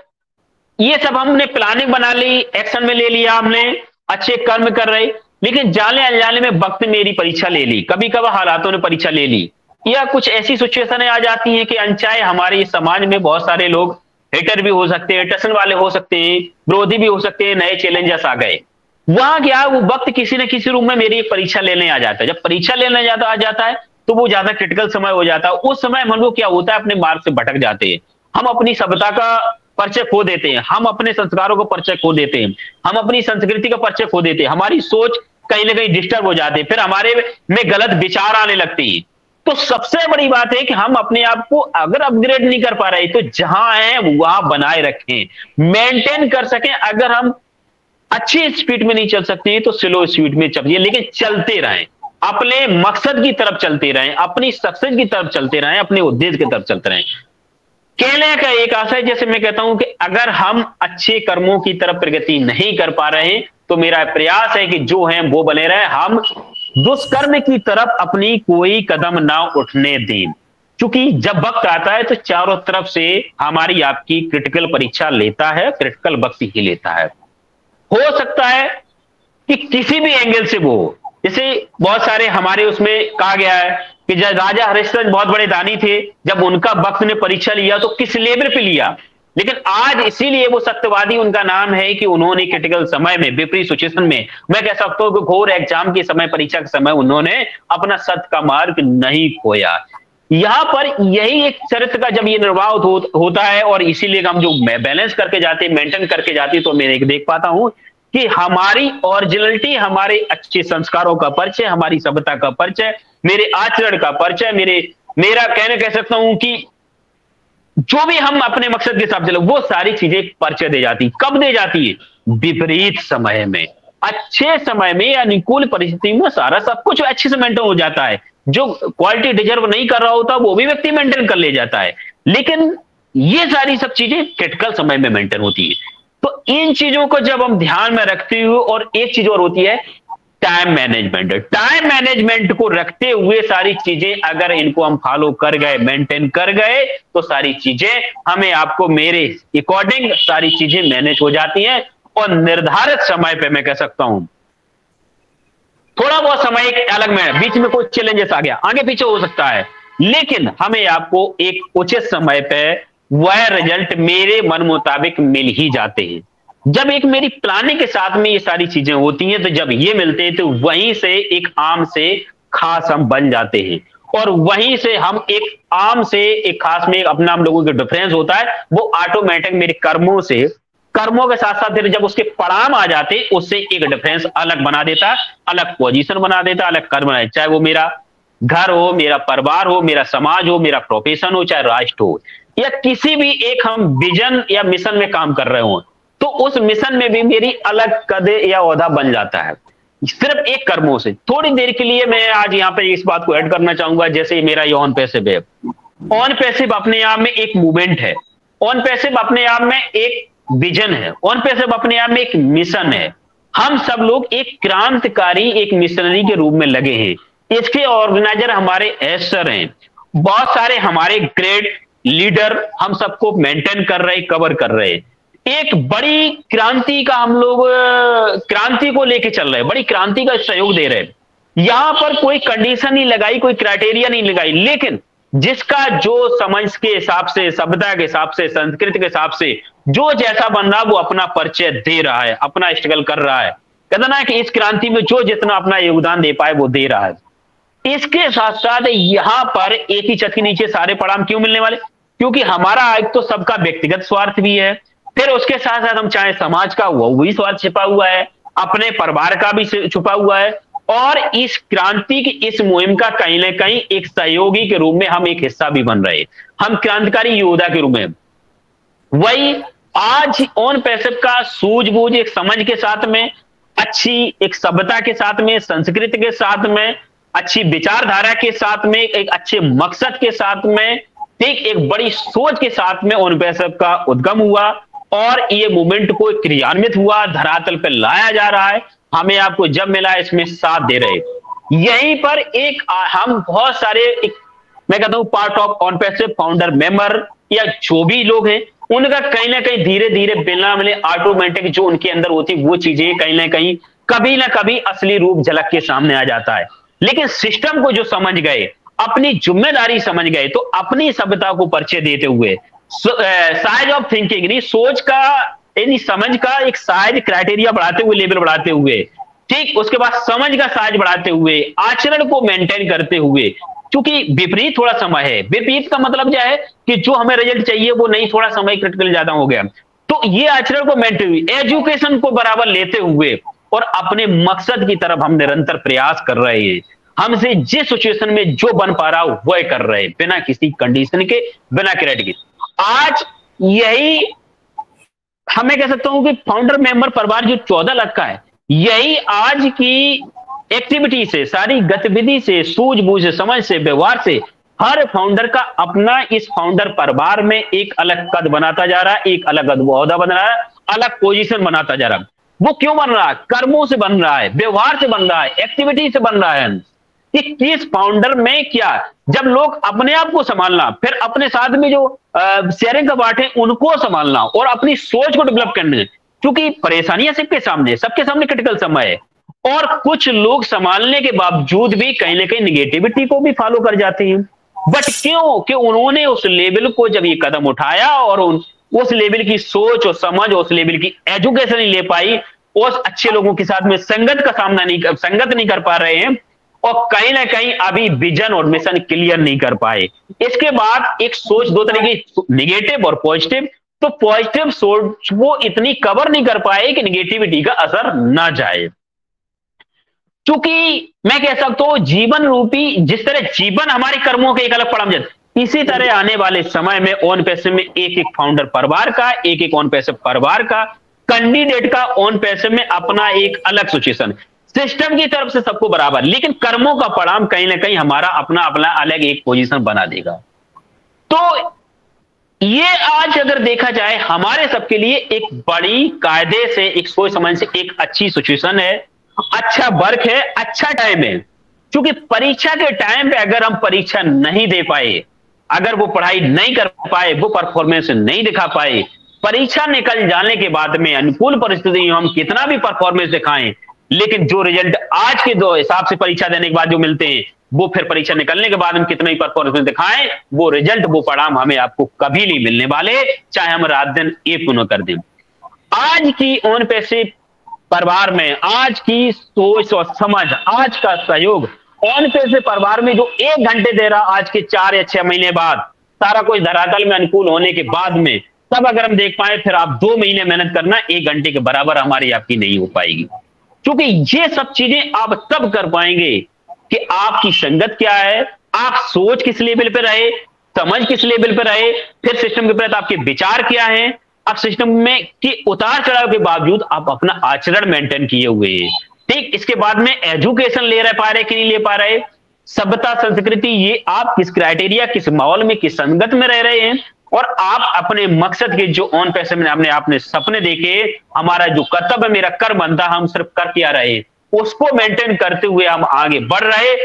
ये सब हमने प्लानिंग बना ली, एक्शन में ले लिया, हमने अच्छे कर्म कर रहे, लेकिन जाने अनजाने में वक्त मेरी परीक्षा ले ली, कभी कभार हालातों ने परीक्षा ले ली, या कुछ ऐसी सिचुएशनें आ जाती हैं कि अनचाहे हमारे समाज में बहुत सारे लोग हेटर भी हो सकते हैं, टसन वाले हो सकते हैं, विरोधी भी हो सकते हैं, नए चैलेंजर्स आ गए। वहां क्या वो वक्त किसी न किसी रूप में मेरी एक परीक्षा लेने आ जाता है। जब परीक्षा लेने आ जाता है तो वो ज्यादा क्रिटिकल समय हो जाता है। उस समय हम लोग क्या होता है, अपने मार्ग से भटक जाते हैं, हम अपनी सभ्यता का परिचय खो देते हैं, हम अपने संस्कारों का परिचय खो देते हैं, हम अपनी संस्कृति का परिचय खो देते हैं, हमारी सोच कहीं ना कहीं डिस्टर्ब हो जाती है, फिर हमारे में गलत विचार आने लगते हैं। तो सबसे बड़ी बात है कि हम अपने आप को अगर अपग्रेड नहीं कर पा रहे तो जहां हैं वहां बनाए रखें, मेंटेन कर सकें। अगर हम अच्छी स्पीड में नहीं चल सकते तो स्लो स्पीड में चलिए, लेकिन चलते रहें, अपने मकसद की तरफ चलते रहें, अपनी सक्सेस की तरफ चलते रहें, अपने उद्देश्य की तरफ चलते रहें। कहने का एक आशा है, जैसे मैं कहता हूं कि अगर हम अच्छे कर्मों की तरफ प्रगति नहीं कर पा रहे हैं तो मेरा प्रयास है कि जो हैं वो बने रहे, हम दुष्कर्म की तरफ अपनी कोई कदम ना उठने दें। क्योंकि जब वक्त आता है तो चारों तरफ से हमारी आपकी क्रिटिकल परीक्षा लेता है, क्रिटिकल वक्त ही लेता है। हो सकता है कि किसी भी एंगल से वो, जैसे बहुत सारे हमारे उसमें कहा गया है कि जब राजा हरिश्चंद्र बहुत बड़े दानी थे, जब उनका वक्त ने परीक्षा लिया तो किस लेवल पे लिया, लेकिन आज इसीलिए वो सत्यवादी उनका नाम है कि उन्होंने क्रिटिकल समय में, विपरीत सिचुएशन में, मैं कह सकता हूं कि घोर एग्जाम के समय, परीक्षा के समय उन्होंने अपना सत्य का मार्ग नहीं खोया। यहां पर यही एक चरित्र का जब ये निर्वाह होता है और इसीलिए हम जो बैलेंस करके जाते हैं, मेंटेन करके जाते हैं, तो मैं देख पाता हूं कि हमारी ओरिजिनलिटी, हमारे अच्छे संस्कारों का परिचय, हमारी सभ्यता का परिचय, मेरे आचरण का परिचय, मेरा कह सकता हूं कि जो भी हम अपने मकसद के हिसाब से वो सारी चीजें परिचय दे जाती। कब दे जाती है? विपरीत समय में, अच्छे समय में या अनुकूल परिस्थिति में सारा सब कुछ अच्छे से मेंटेन हो जाता है। जो क्वालिटी डिजर्व नहीं कर रहा होता वो भी व्यक्ति मेंटेन कर ले जाता है, लेकिन ये सारी सब चीजें क्रिटिकल समय में मेंटेन होती है। तो इन चीजों को जब हम ध्यान में रखते हुए, और एक चीज और होती है टाइम मैनेजमेंट। टाइम मैनेजमेंट को रखते हुए सारी चीजें अगर इनको हम फॉलो कर गए, मेंटेन कर गए, तो सारी चीजें हमें आपको मेरे अकॉर्डिंग सारी चीजें मैनेज हो जाती हैं। और निर्धारित समय पे मैं कह सकता हूं, थोड़ा बहुत समय एक अलग में, बीच में कोई चैलेंजेस आ गया, आगे पीछे हो सकता है, लेकिन हमें आपको एक उचित समय पे वह रिजल्ट मेरे मन मुताबिक मिल ही जाते हैं। जब एक मेरी प्लानिंग के साथ में ये सारी चीजें होती हैं, तो जब ये मिलते हैं तो वहीं से एक आम से खास हम बन जाते हैं, और वहीं से हम एक आम से एक खास में अपना हम लोगों का डिफरेंस होता है, वो ऑटोमेटिक मेरे कर्मों के साथ साथ फिर जब उसके परिणाम आ जाते उससे एक डिफरेंस अलग बना देता, अलग पोजीशन बना देता, अलग कर्म बना, चाहे वो मेरा घर हो, मेरा परिवार हो, मेरा समाज हो, मेरा प्रोफेशन हो, चाहे राष्ट्र हो, या किसी भी एक हम विजन या मिशन में काम कर रहे हो, तो उस मिशन में भी मेरी अलग कद या ओहदा बन जाता है सिर्फ एक कर्मों से। थोड़ी देर के लिए मैं आज यहाँ पे इस बात को ऐड करना चाहूंगा, जैसे मेरा ये ऑन पैसिव है। ऑन पैसिव अपने आप में एक मूवमेंट है, ऑन पैसिव अपने आप में एक विजन है, ऑन पैसिव अपने आप में एक मिशन है। हम सब लोग एक क्रांतिकारी, एक मिशनरी के रूप में लगे हैं। इसके ऑर्गेनाइजर हमारे एस्टर हैं, बहुत सारे हमारे ग्रेट लीडर हम सबको मेंटेन कर रहे, कवर कर रहे। एक बड़ी क्रांति का हम लोग क्रांति को लेके चल रहे हैं, बड़ी क्रांति का सहयोग दे रहे हैं। यहां पर कोई कंडीशन नहीं लगाई, कोई क्राइटेरिया नहीं लगाई, लेकिन जिसका जो समझ के हिसाब से, सभ्यता के हिसाब से, संस्कृति के हिसाब से जो जैसा बन रहा वो अपना परिचय दे रहा है, अपना स्ट्रगल कर रहा है। कहते ना कि इस क्रांति में जो जितना अपना योगदान दे पाए वो दे रहा है। इसके साथ साथ यहां पर एक ही छत के नीचे सारे परिणाम क्यों मिलने वाले? क्योंकि हमारा एक तो सबका व्यक्तिगत स्वार्थ भी है, फिर उसके साथ साथ हम चाहे समाज का, वो भी स्वार्थ छिपा हुआ है, अपने परिवार का भी छुपा हुआ है, और इस क्रांति की, इस मुहिम का कहीं ना कहीं एक सहयोगी के रूप में हम एक हिस्सा भी बन रहे हैं, हम क्रांतिकारी योद्धा के रूप में। वही आज ऑन पैसिव का सूझबूझ एक समझ के साथ में, अच्छी एक सभ्यता के साथ में, संस्कृति के साथ में, अच्छी विचारधारा के साथ में, एक अच्छे मकसद के साथ में, एक बड़ी सोच के साथ में ऑन पैसिव का उद्गम हुआ, और ये मूवमेंट को क्रियान्वित हुआ, धरातल पर लाया जा रहा है। हमें आपको जब मिला इसमें साथ दे रहे। यहीं पर एक हम बहुत सारे मैं कहता हूं part of on passive founder member या जो भी लोग हैं, उनका कहीं ना कहीं धीरे धीरे बिना मिले ऑटोमेटिक जो उनके अंदर होती वो चीजें कहीं ना कभी असली रूप झलक के सामने आ जाता है। लेकिन सिस्टम को जो समझ गए, अपनी जिम्मेदारी समझ गए, तो अपनी सभ्यता को परिचय देते हुए साइज ऑफ थिंकिंग नहीं, सोच का यानी समझ का एक साइज क्राइटेरिया बढ़ाते हुए, लेवल बढ़ाते हुए, ठीक, उसके बाद समझ का साइज बढ़ाते हुए, आचरण को मेंटेन करते हुए, क्योंकि विपरीत थोड़ा समय है। विपरीत का मतलब क्या है कि जो हमें रिजल्ट चाहिए वो नहीं, थोड़ा समय क्रिटिकल ज्यादा हो गया, तो ये आचरण को मेंटेन हुए, एजुकेशन को बराबर लेते हुए और अपने मकसद की तरफ हम निरंतर प्रयास कर रहे हैं। हमसे जिस सिचुएशन में जो बन पा रहा वो कर रहे हैं, बिना किसी कंडीशन के, बिना क्राइटेरिया के। आज यही हमें कह सकता हूं कि फाउंडर मेंबर परिवार जो 14 लाख का है, यही आज की एक्टिविटी से, सारी गतिविधि से, सूझबूझ से, समझ से, व्यवहार से, हर फाउंडर का अपना इस फाउंडर परिवार में एक अलग कद बनाता जा रहा है, एक अलग ओहदा बन रहा है, अलग पोजीशन बनाता जा रहा है। वो क्यों बन रहा है? कर्मों से बन रहा है, व्यवहार से बन रहा है, एक्टिविटी से बन रहा है। किस फाउंडर में क्या, जब लोग अपने आप को संभालना, फिर अपने साथ में जो शेयरिंग का पार्ट है उनको संभालना और अपनी सोच को डेवलप करने, क्योंकि परेशानियां सबके सामने क्रिटिकल समय है, और कुछ लोग संभालने के बावजूद भी कहीं ना कहीं निगेटिविटी को भी फॉलो कर जाते हैं। बट क्यों? कि उन्होंने उस लेवल को जब ये कदम उठाया और उस लेवल की सोच और समझ, उस लेवल की एजुकेशन नहीं ले पाई, उस अच्छे लोगों के साथ में संगत नहीं कर पा रहे हैं, और कहीं ना कहीं अभी विजन और मिशन क्लियर नहीं कर पाए। इसके बाद एक सोच दो तरह की, निगेटिव और पॉजिटिव। तो पॉजिटिव सोच वो इतनी कवर नहीं कर पाए कि निगेटिविटी का असर ना जाए। क्योंकि मैं कह सकता हूं जीवन रूपी, जिस तरह जीवन हमारे कर्मों के एक अलग पड़ाव, इसी तरह आने वाले समय में ऑन पैसिव में एक एक फाउंडर परिवार का, एक एक ऑन पैसिव परिवार का कैंडिडेट का ऑन पैसे में अपना एक अलग सिचुएशन, सिस्टम की तरफ से सबको बराबर, लेकिन कर्मों का परिणाम कहीं ना कहीं हमारा अपना अपना अलग एक पोजीशन बना देगा। तो ये आज अगर देखा जाए हमारे सबके लिए एक बड़ी कायदे से, एक सोच समझ से एक अच्छी सिचुएशन है, अच्छा वर्क है, अच्छा टाइम है। क्योंकि परीक्षा के टाइम पे अगर हम परीक्षा नहीं दे पाए, अगर वो पढ़ाई नहीं कर पाए, वो परफॉर्मेंस नहीं दिखा पाए, परीक्षा निकल जाने के बाद में अनुकूल परिस्थिति हम कितना भी परफॉर्मेंस दिखाएं, लेकिन जो रिजल्ट आज के दो हिसाब से परीक्षा देने के बाद जो मिलते हैं, वो फिर परीक्षा निकलने के बाद हम कितना ही परफॉर्मेंस दिखाएं, वो रिजल्ट, वो परिणाम हमें आपको कभी नहीं मिलने वाले, चाहे हम रात दिन एक पुनः कर दें। आज की ऑन पैसे परिवार में, आज की सोच और समझ, आज का सहयोग, ऑन पैसे परिवार में जो 1 घंटे दे रहा आज के 4 या 6 महीने बाद, सारा कुछ धरातल में अनुकूल होने के बाद में, तब अगर हम देख पाए, फिर आप 2 महीने मेहनत करना 1 घंटे के बराबर हमारी आपकी नहीं हो पाएगी। क्योंकि ये सब चीजें आप तब कर पाएंगे कि आपकी संगत क्या है, आप सोच किस लेवल पे रहे, समझ किस लेवल पे रहे, फिर सिस्टम के प्रति आपके विचार क्या है, अब सिस्टम में कि उतार चढ़ाव के बावजूद आप अपना आचरण मेंटेन किए हुए हैं। ठीक, इसके बाद में एजुकेशन ले रहे, पा रहे कि नहीं ले पा रहे, सभ्यता संस्कृति, ये आप किस क्राइटेरिया, किस माहौल में, किस संगत में रह रहे हैं, और आप अपने मकसद के जो ऑन पैसे में आपने सपने देखे, हमारा जो कर्तव्य, मेरा कर्म बनता, हम सिर्फ कर क्या रहे, उसको मेंटेन करते हुए हम आगे बढ़ रहे,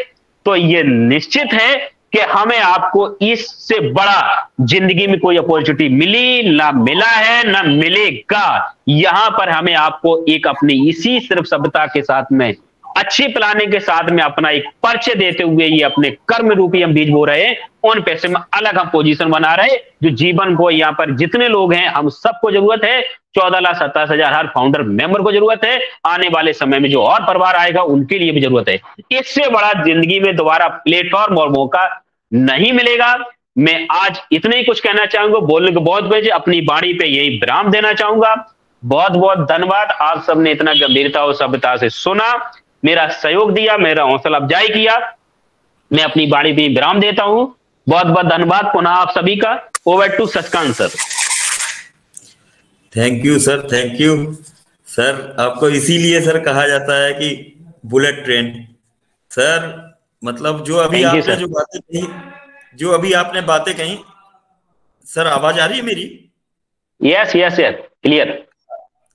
तो ये निश्चित है कि हमें आपको इससे बड़ा जिंदगी में कोई अपॉर्चुनिटी मिली ना मिला है ना मिलेगा। यहां पर हमें आपको एक अपनी इसी सिर्फ सभ्यता के साथ में, अच्छी प्लानिंग के साथ में अपना एक परिचय देते हुए ये अपने कर्म रूपी हम बीज बो रहे हैं, उन पैसे में अलग हम पोजीशन बना रहे, जो जीवन को यहाँ पर जितने लोग हैं हम सबको जरूरत है, 14,27,000 हर फाउंडर मेंबर को जरूरत है, आने वाले समय में जो और परिवार आएगा उनके लिए भी जरूरत है। इससे बड़ा जिंदगी में दोबारा प्लेटफॉर्म और मौका नहीं मिलेगा। मैं आज इतने ही कुछ कहना चाहूंगा, बोलने को बहुत बचे, अपनी बाणी पे यही विराम देना चाहूंगा। बहुत बहुत धन्यवाद, आप सबने इतना गंभीरता और सभ्यता से सुना, मेरा सहयोग दिया, मेरा हौसला अफजाई किया। मैं अपनी बाणी पे विराम देता हूं। बहुत बहुत धन्यवाद पुनः आप सभी का। Over to Shashikant sir.
Thank you sir, thank you sir. आपको इसीलिए सर कहा जाता है कि बुलेट ट्रेन सर। मतलब जो अभी आपने जो बातें कही, जो अभी आपने बातें कही सर, आवाज आ रही है मेरी?
Yes yes yes, clear.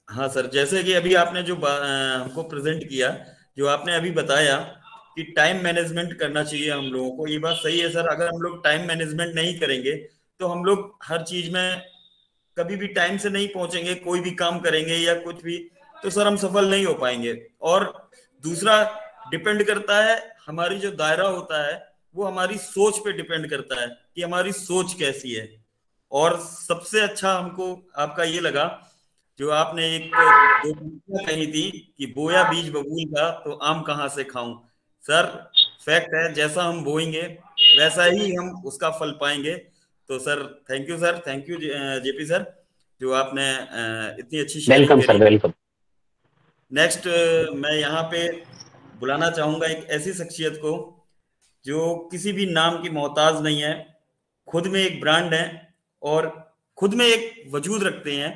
हाँ सर, जैसे कि अभी आपने जो हमको प्रेजेंट किया, जो आपने अभी बताया कि टाइम मैनेजमेंट करना चाहिए हम लोगों को, ये बात सही है सर। अगर हम लोग टाइम मैनेजमेंट नहीं करेंगे तो हम लोग हर चीज में कभी भी टाइम से नहीं पहुंचेंगे, कोई भी काम करेंगे या कुछ भी, तो सर हम सफल नहीं हो पाएंगे। और दूसरा डिपेंड करता है, हमारी जो दायरा होता है वो हमारी सोच पे डिपेंड करता है कि हमारी सोच कैसी है। और सबसे अच्छा हमको आपका ये लगा जो आपने एक दो कही थी कि बोया बीज बबूल का तो आम कहाँ से खाऊं। सर फैक्ट है, जैसा हम बोएंगे वैसा ही हम उसका फल पाएंगे। तो sir thank you sir, thank you JP sir, जो आपने इतनी अच्छी sharing
welcome sir, welcome.
Next मैं यहाँ पे बुलाना चाहूंगा एक ऐसी शख्सियत को जो किसी भी नाम की मोहताज नहीं है, खुद में एक ब्रांड है और खुद में एक वजूद रखते हैं।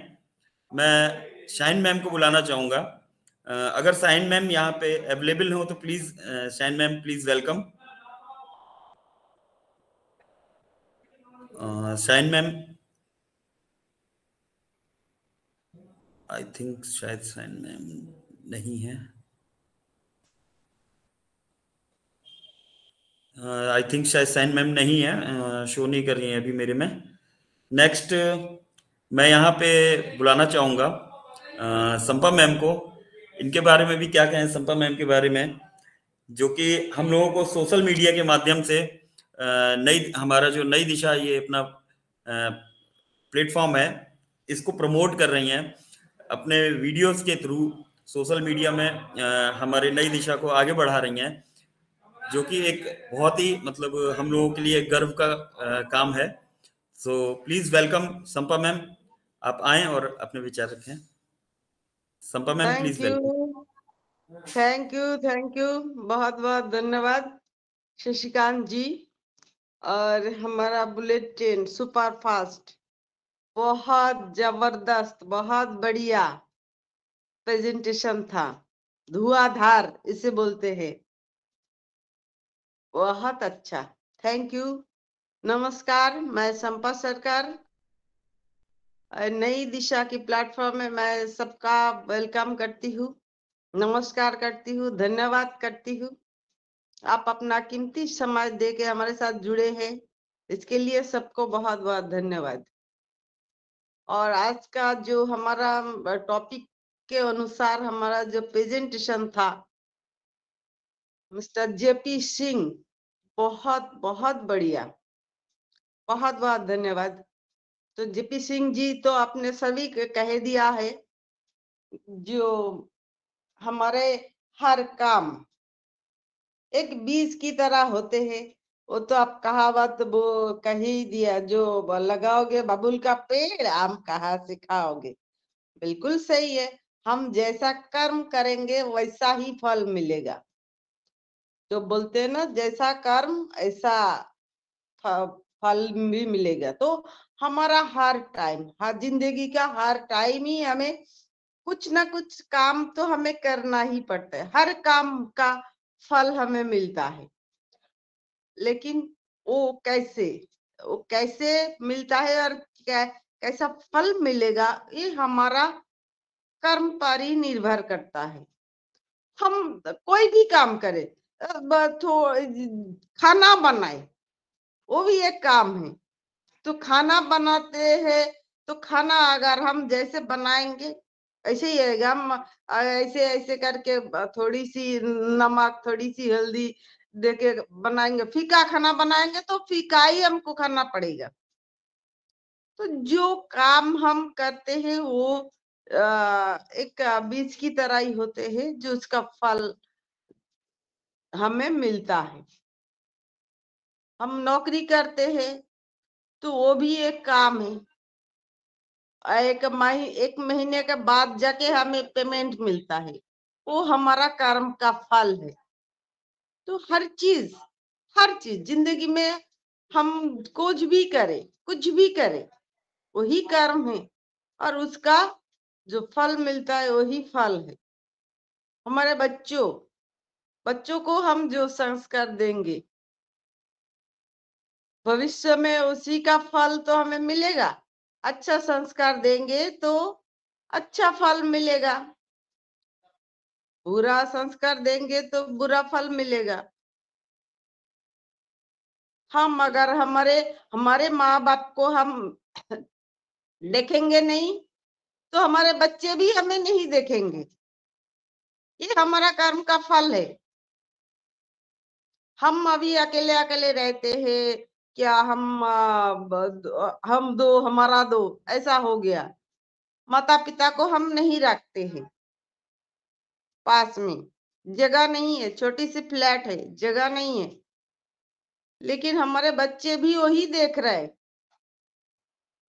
मैं शाइन मैम को बुलाना चाहूंगा। अगर शाइन मैम यहाँ पे अवेलेबल हो तो please shine ma'am please welcome. Shine ma'am, I think शायद शाइन मैम नहीं है। आई थिंक शायद शाइन मैम नहीं है, शो नहीं कर रही है अभी मेरे में। नेक्स्ट मैं यहाँ पे बुलाना चाहूंगा संपा मैम को। इनके बारे में भी क्या कहें संपा मैम के बारे में, जो कि हम लोगों को सोशल मीडिया के माध्यम से नई, हमारा जो नई दिशा ये अपना प्लेटफॉर्म है, इसको प्रमोट कर रही हैं अपने वीडियोस के थ्रू सोशल मीडिया में, हमारे नई दिशा को आगे बढ़ा रही हैं, जो कि एक बहुत ही मतलब हम लोगों के लिए गर्व का काम है। So please welcome Sampa ma'am, आप आएं और अपने विचार रखें। Sampa ma'am please welcome.
Thank you, बहुत बहुत धन्यवाद शशिकांत जी। और हमारा बुलेट ट्रेन सुपर फास्ट, बहुत जबरदस्त, बहुत बढ़िया। प्रेजेंटेशन था, धुआंधार इसे बोलते हैं, बहुत अच्छा, थैंक यू। नमस्कार, मैं संपा सरकार, नई दिशा की प्लेटफॉर्म में मैं सबका वेलकम करती हूँ, नमस्कार करती हूँ, धन्यवाद करती हूँ। आप अपना कीमती समय दे के हमारे साथ जुड़े हैं, इसके लिए सबको बहुत बहुत धन्यवाद। और आज का जो हमारा टॉपिक के अनुसार हमारा जो प्रेजेंटेशन था, मिस्टर जेपी सिंह, बहुत बहुत बढ़िया, बहुत बहुत धन्यवाद। तो जेपी सिंह जी तो आपने सभी कह दिया है, जो हमारे हर काम एक बीज की तरह होते हैं, वो तो आप कहावत वो कह ही दिया, जो लगाओगे बबूल का पेड़ आम कहाँ से खाओगे। बिल्कुल सही है, हम जैसा कर्म करेंगे वैसा ही फल मिलेगा। जो बोलते हैं ना, जैसा कर्म ऐसा फल भी मिलेगा। तो हमारा हर टाइम, हर जिंदगी का हर टाइम ही हमें कुछ ना कुछ काम तो हमें करना ही पड़ता है, हर काम का फल हमें मिलता है। लेकिन वो कैसे मिलता है और कैसा फल मिलेगा, ये हमारा कर्म पर ही निर्भर करता है। हम कोई भी काम करे, खाना बनाए, वो भी एक काम है। तो खाना बनाते हैं, तो खाना अगर हम जैसे बनाएंगे ऐसे ही रहेगा। हम ऐसे ऐसे करके थोड़ी सी नमक, थोड़ी सी हल्दी देके बनाएंगे, फीका खाना बनाएंगे तो फीका ही हमको खाना पड़ेगा। तो जो काम हम करते हैं वो एक बीज की तरह ही होते हैं, जो उसका फल हमें मिलता है। हम नौकरी करते हैं तो वो भी एक काम है, एक महीने के बाद जाके हमें पेमेंट मिलता है, वो हमारा कर्म का फल है। तो हर चीज जिंदगी में हम कुछ भी करें वही कर्म है, और उसका जो फल मिलता है वही फल है। हमारे बच्चों को हम जो संस्कार देंगे, भविष्य में उसी का फल तो हमें मिलेगा। अच्छा संस्कार देंगे तो अच्छा फल मिलेगा, बुरा संस्कार देंगे तो बुरा फल मिलेगा। हम अगर हमारे माँ बाप को हम देखेंगे नहीं, तो हमारे बच्चे भी हमें नहीं देखेंगे। ये हमारा कर्म का फल है। हम अभी अकेले अकेले रहते हैं, क्या हम दो हमारा दो ऐसा हो गया। माता पिता को हम नहीं रखते हैं पास में, जगह नहीं है, छोटी सी फ्लैट है, जगह नहीं है। लेकिन हमारे बच्चे भी वही देख रहे हैं।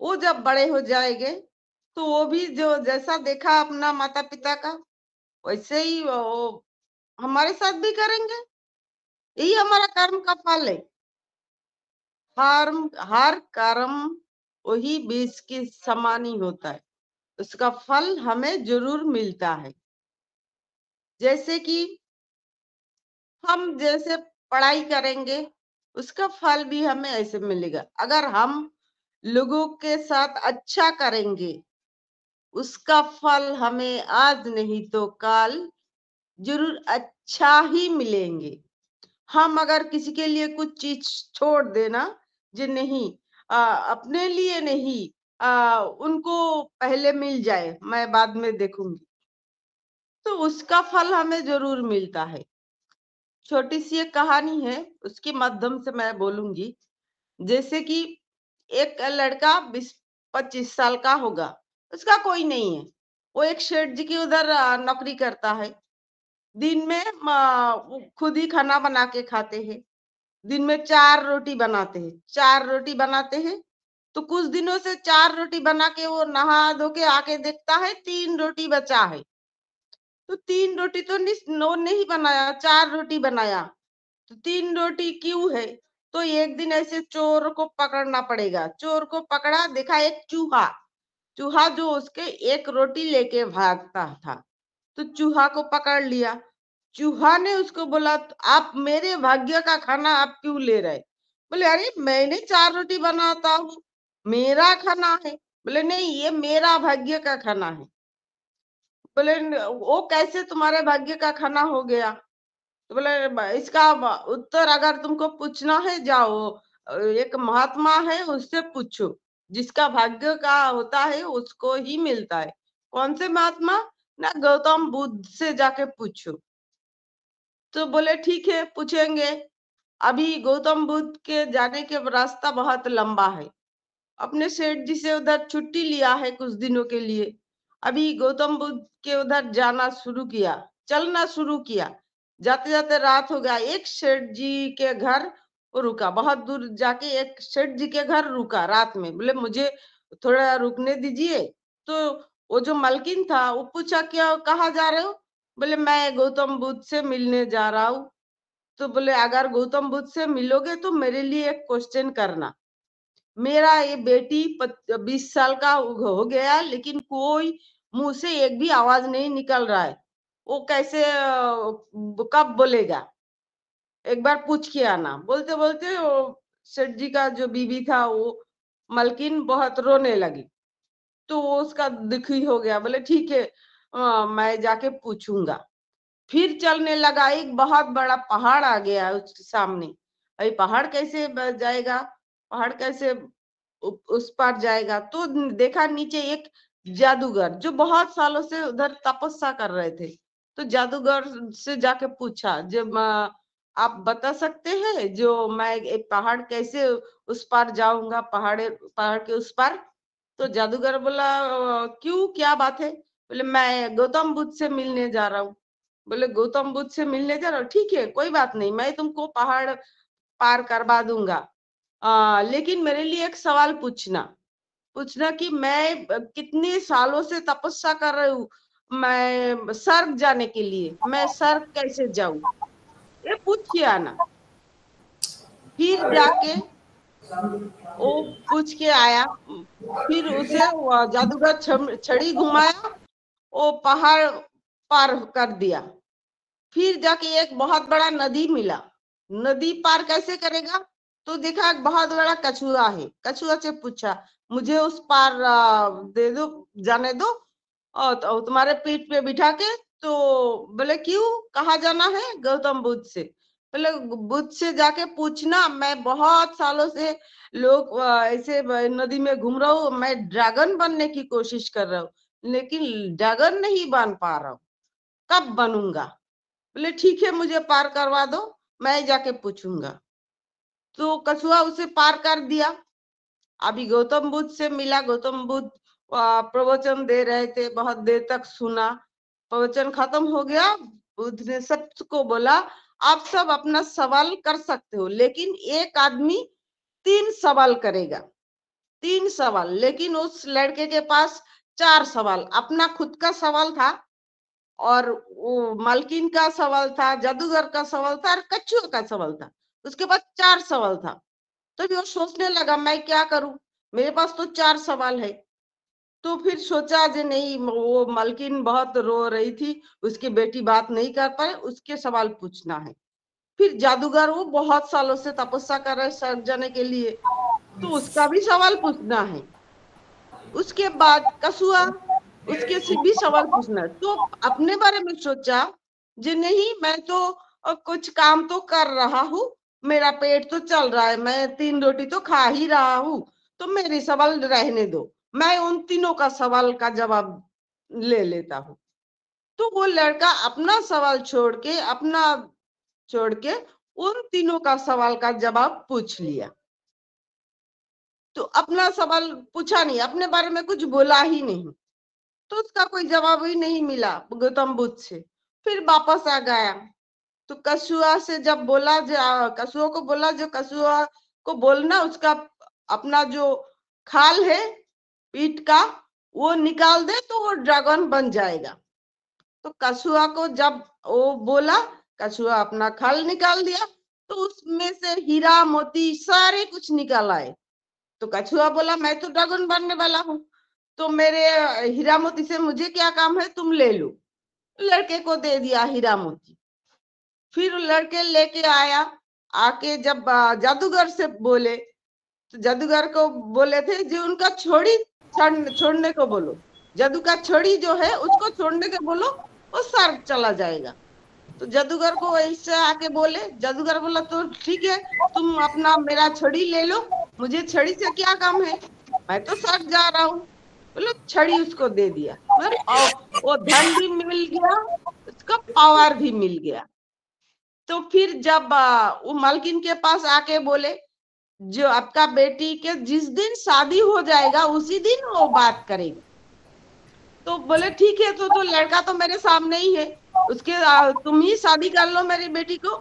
वो जब बड़े हो जाएंगे तो वो भी जो जैसा देखा अपना माता पिता का, वैसे ही वो हमारे साथ भी करेंगे। यही हमारा कर्म का फल है। हर कर्म वही बीज के समान ही होता है, उसका फल हमें जरूर मिलता है। जैसे कि हम जैसे पढ़ाई करेंगे, उसका फल भी हमें ऐसे मिलेगा। अगर हम लोगों के साथ अच्छा करेंगे, उसका फल हमें आज नहीं तो कल जरूर अच्छा ही मिलेंगे। हम अगर किसी के लिए कुछ चीज छोड़ देना, जो नहीं अपने लिए नहीं, उनको पहले मिल जाए, मैं बाद में देखूंगी, तो उसका फल हमें जरूर मिलता है। छोटी सी एक कहानी है, उसके माध्यम से मैं बोलूंगी। जैसे कि एक लड़का 20-25 साल का होगा, उसका कोई नहीं है, वो एक सेठ जी की उधर नौकरी करता है। दिन में वो खुद ही खाना बना के खाते हैं। दिन में 4 रोटी बनाते हैं। तो कुछ दिनों से 4 रोटी बना के वो नहा धो के आके देखता है 3 रोटी बचा है। तो 3 रोटी तो नहीं बनाया, 4 रोटी बनाया। तो 3 रोटी क्यों है? तो एक दिन ऐसे चोर को पकड़ना पड़ेगा। चोर को पकड़ा, देखा एक चूहा जो उसके एक रोटी लेके भागता था। तो चूहा को पकड़ लिया। चूहा ने उसको बोला, आप मेरे भाग्य का खाना आप क्यों ले रहे? बोले, अरे मैंने 4 रोटी बनाता हूँ, मेरा खाना है। बोले, नहीं, ये मेरा भाग्य का खाना है। बोले, वो कैसे तुम्हारे भाग्य का खाना हो गया? तो बोले, इसका उत्तर अगर तुमको पूछना है, जाओ एक महात्मा है, उससे पूछो। जिसका भाग्य का होता है उसको ही मिलता है। कौन से महात्मा? ना, गौतम बुद्ध से जाके पूछो। तो बोले, ठीक है, पूछेंगे। अभी गौतम बुद्ध के जाने के रास्ता बहुत लंबा है। अपने सेठ जी से उधर छुट्टी लिया है कुछ दिनों के लिए। अभी गौतम बुद्ध के उधर जाना शुरू किया, चलना शुरू किया। जाते जाते रात हो गया। एक सेठ जी के घर रुका, बहुत दूर जाके एक सेठ जी के घर रुका रात में। बोले, मुझे थोड़ा रुकने दीजिए। तो वो जो मालकिन था वो पूछा, क्या, कहाँ जा रहे हो? बोले, मैं गौतम बुद्ध से मिलने जा रहा हूँ। तो बोले, अगर गौतम बुद्ध से मिलोगे तो मेरे लिए एक क्वेश्चन करना। मेरा ये बेटी 20 साल का हो गया, लेकिन कोई मुंह से एक भी आवाज नहीं निकल रहा है। वो कैसे कब बोलेगा? एक बार पूछ के आना। बोलते बोलते वो सेठ जी का जो बीवी था, वो मलकिन बहुत रोने लगी। तो वो उसका दुखी हो गया। बोले, ठीक है, मैं जाके पूछूंगा। फिर चलने लगा। एक बहुत बड़ा पहाड़ आ गया उसके सामने। अरे पहाड़ कैसे जाएगा? पहाड़ कैसे उस पार जाएगा? तो देखा नीचे एक जादूगर जो बहुत सालों से उधर तपस्या कर रहे थे। तो जादूगर से जाके पूछा, जब आप बता सकते हैं जो मैं एक पहाड़ कैसे उस पार जाऊंगा, पहाड़ के उस पार? तो जादूगर बोला, क्यों, क्या बात है? बोले, मैं गौतम बुद्ध से मिलने जा रहा हूँ। बोले, गौतम बुद्ध से मिलने जा रहा हूँ? ठीक है, कोई बात नहीं, मैं तुमको पहाड़ पार करवा दूंगा। लेकिन मेरे लिए एक सवाल पूछना पूछना कि मैं कितने सालों से तपस्या कर रही हूँ, मैं स्वर्ग जाने के लिए, मैं स्वर्ग कैसे जाऊं? ये पूछ के आना। फिर जाके वो पूछ के आया। फिर उसे जादूगर छड़ी घुमाया, वो पहाड़ पार कर दिया। फिर जाके एक बहुत बड़ा नदी मिला। नदी पार कैसे करेगा? तो देखा एक बहुत बड़ा कछुआ है। कछुआ से पूछा, मुझे उस पार दे दो, जाने दो, और तो तुम्हारे पीठ पे बिठा के। तो बोले, क्यों, कहाँ जाना है? गौतम बुद्ध से। बोले, बुद्ध से जाके पूछना, मैं बहुत सालों से लोग ऐसे नदी में घूम रहा हूँ, मैं ड्रैगन बनने की कोशिश कर रहा हूँ, लेकिन ड्रैगन नहीं बन पा रहा हूँ, कब बनूंगा? बोले, ठीक है, मुझे पार करवा दो, मैं जाके पूछूंगा। तो कछुआ उसे पार कर दिया। अभी गौतम बुद्ध से मिला। गौतम बुद्ध प्रवचन दे रहे थे, बहुत देर तक सुना। प्रवचन खत्म हो गया। बुद्ध ने सबको बोला, आप सब अपना सवाल कर सकते हो, लेकिन एक आदमी 3 सवाल करेगा। 3 सवाल। लेकिन उस लड़के के पास 4 सवाल। अपना खुद का सवाल था, और वो मालकिन का सवाल था, जादूगर का सवाल था, और कछुआ का सवाल था। उसके पास 4 सवाल था। तो वो सोचने लगा, मैं क्या करूं, मेरे पास तो 4 सवाल है। तो फिर सोचा, जे नहीं, वो मालकिन बहुत रो रही थी, उसकी बेटी बात नहीं कर पाए, उसके सवाल पूछना है। फिर जादूगर, वो बहुत सालों से तपस्या कर रहे स्वर्ग जाने के लिए, तो उसका भी सवाल पूछना है। उसके बाद कछुआ, उसके से भी सवाल पूछना। तो अपने बारे में सोचा, जे नहीं, मैं तो कुछ काम तो कर रहा हूँ, मेरा पेट तो चल रहा है, मैं 3 रोटी तो खा ही रहा हूँ, तो मेरे सवाल रहने दो, मैं उन तीनों का सवाल का जवाब ले लेता हूँ। तो वो लड़का अपना सवाल छोड़ के उन तीनों का सवाल का जवाब पूछ लिया। तो अपना सवाल पूछा नहीं, अपने बारे में कुछ बोला ही नहीं, तो उसका कोई जवाब ही नहीं मिला गौतम बुद्ध से। फिर वापस आ गया। तो कछुआ से जब बोला, कछुआ को बोला, जो कछुआ को बोलना, उसका अपना जो खाल है पीठ का, वो निकाल दे तो वो ड्रैगन बन जाएगा। तो कछुआ को जब वो बोला, कछुआ अपना खाल निकाल दिया, तो उसमें से हीरा मोती सारे कुछ निकल आए। तो कछुआ बोला, मैं तो ड्रैगन बनने वाला हूँ, तो मेरे हीरा मोती से मुझे क्या काम है, तुम ले लो। लड़के को दे दिया हीरा मोती। फिर लड़के लेके आया, आके जब जादूगर से बोले तो जादूगर को बोले थे जो उनका छोड़ी छोड़ने को बोलो, जादू का छड़ी जो है उसको छोड़ने के बोलो, वो सर्प चला जाएगा। तो जादूगर को ऐसे आके बोले, जादूगर बोला तो ठीक है, तुम अपना मेरा छड़ी ले लो, मुझे छड़ी से क्या काम है, मैं तो सर्प जा रहा हूँ। बोलो छड़ी उसको दे दिया, मतलब वो धन भी मिल गया, उसका पावर भी मिल गया। तो फिर जब वो मालकिन के पास आके बोले जो आपका बेटी के जिस दिन शादी हो जाएगा उसी दिन वो बात करेगी। तो बोले ठीक है, तो लड़का तो मेरे सामने ही है, उसके तुम ही शादी कर लो मेरी बेटी को।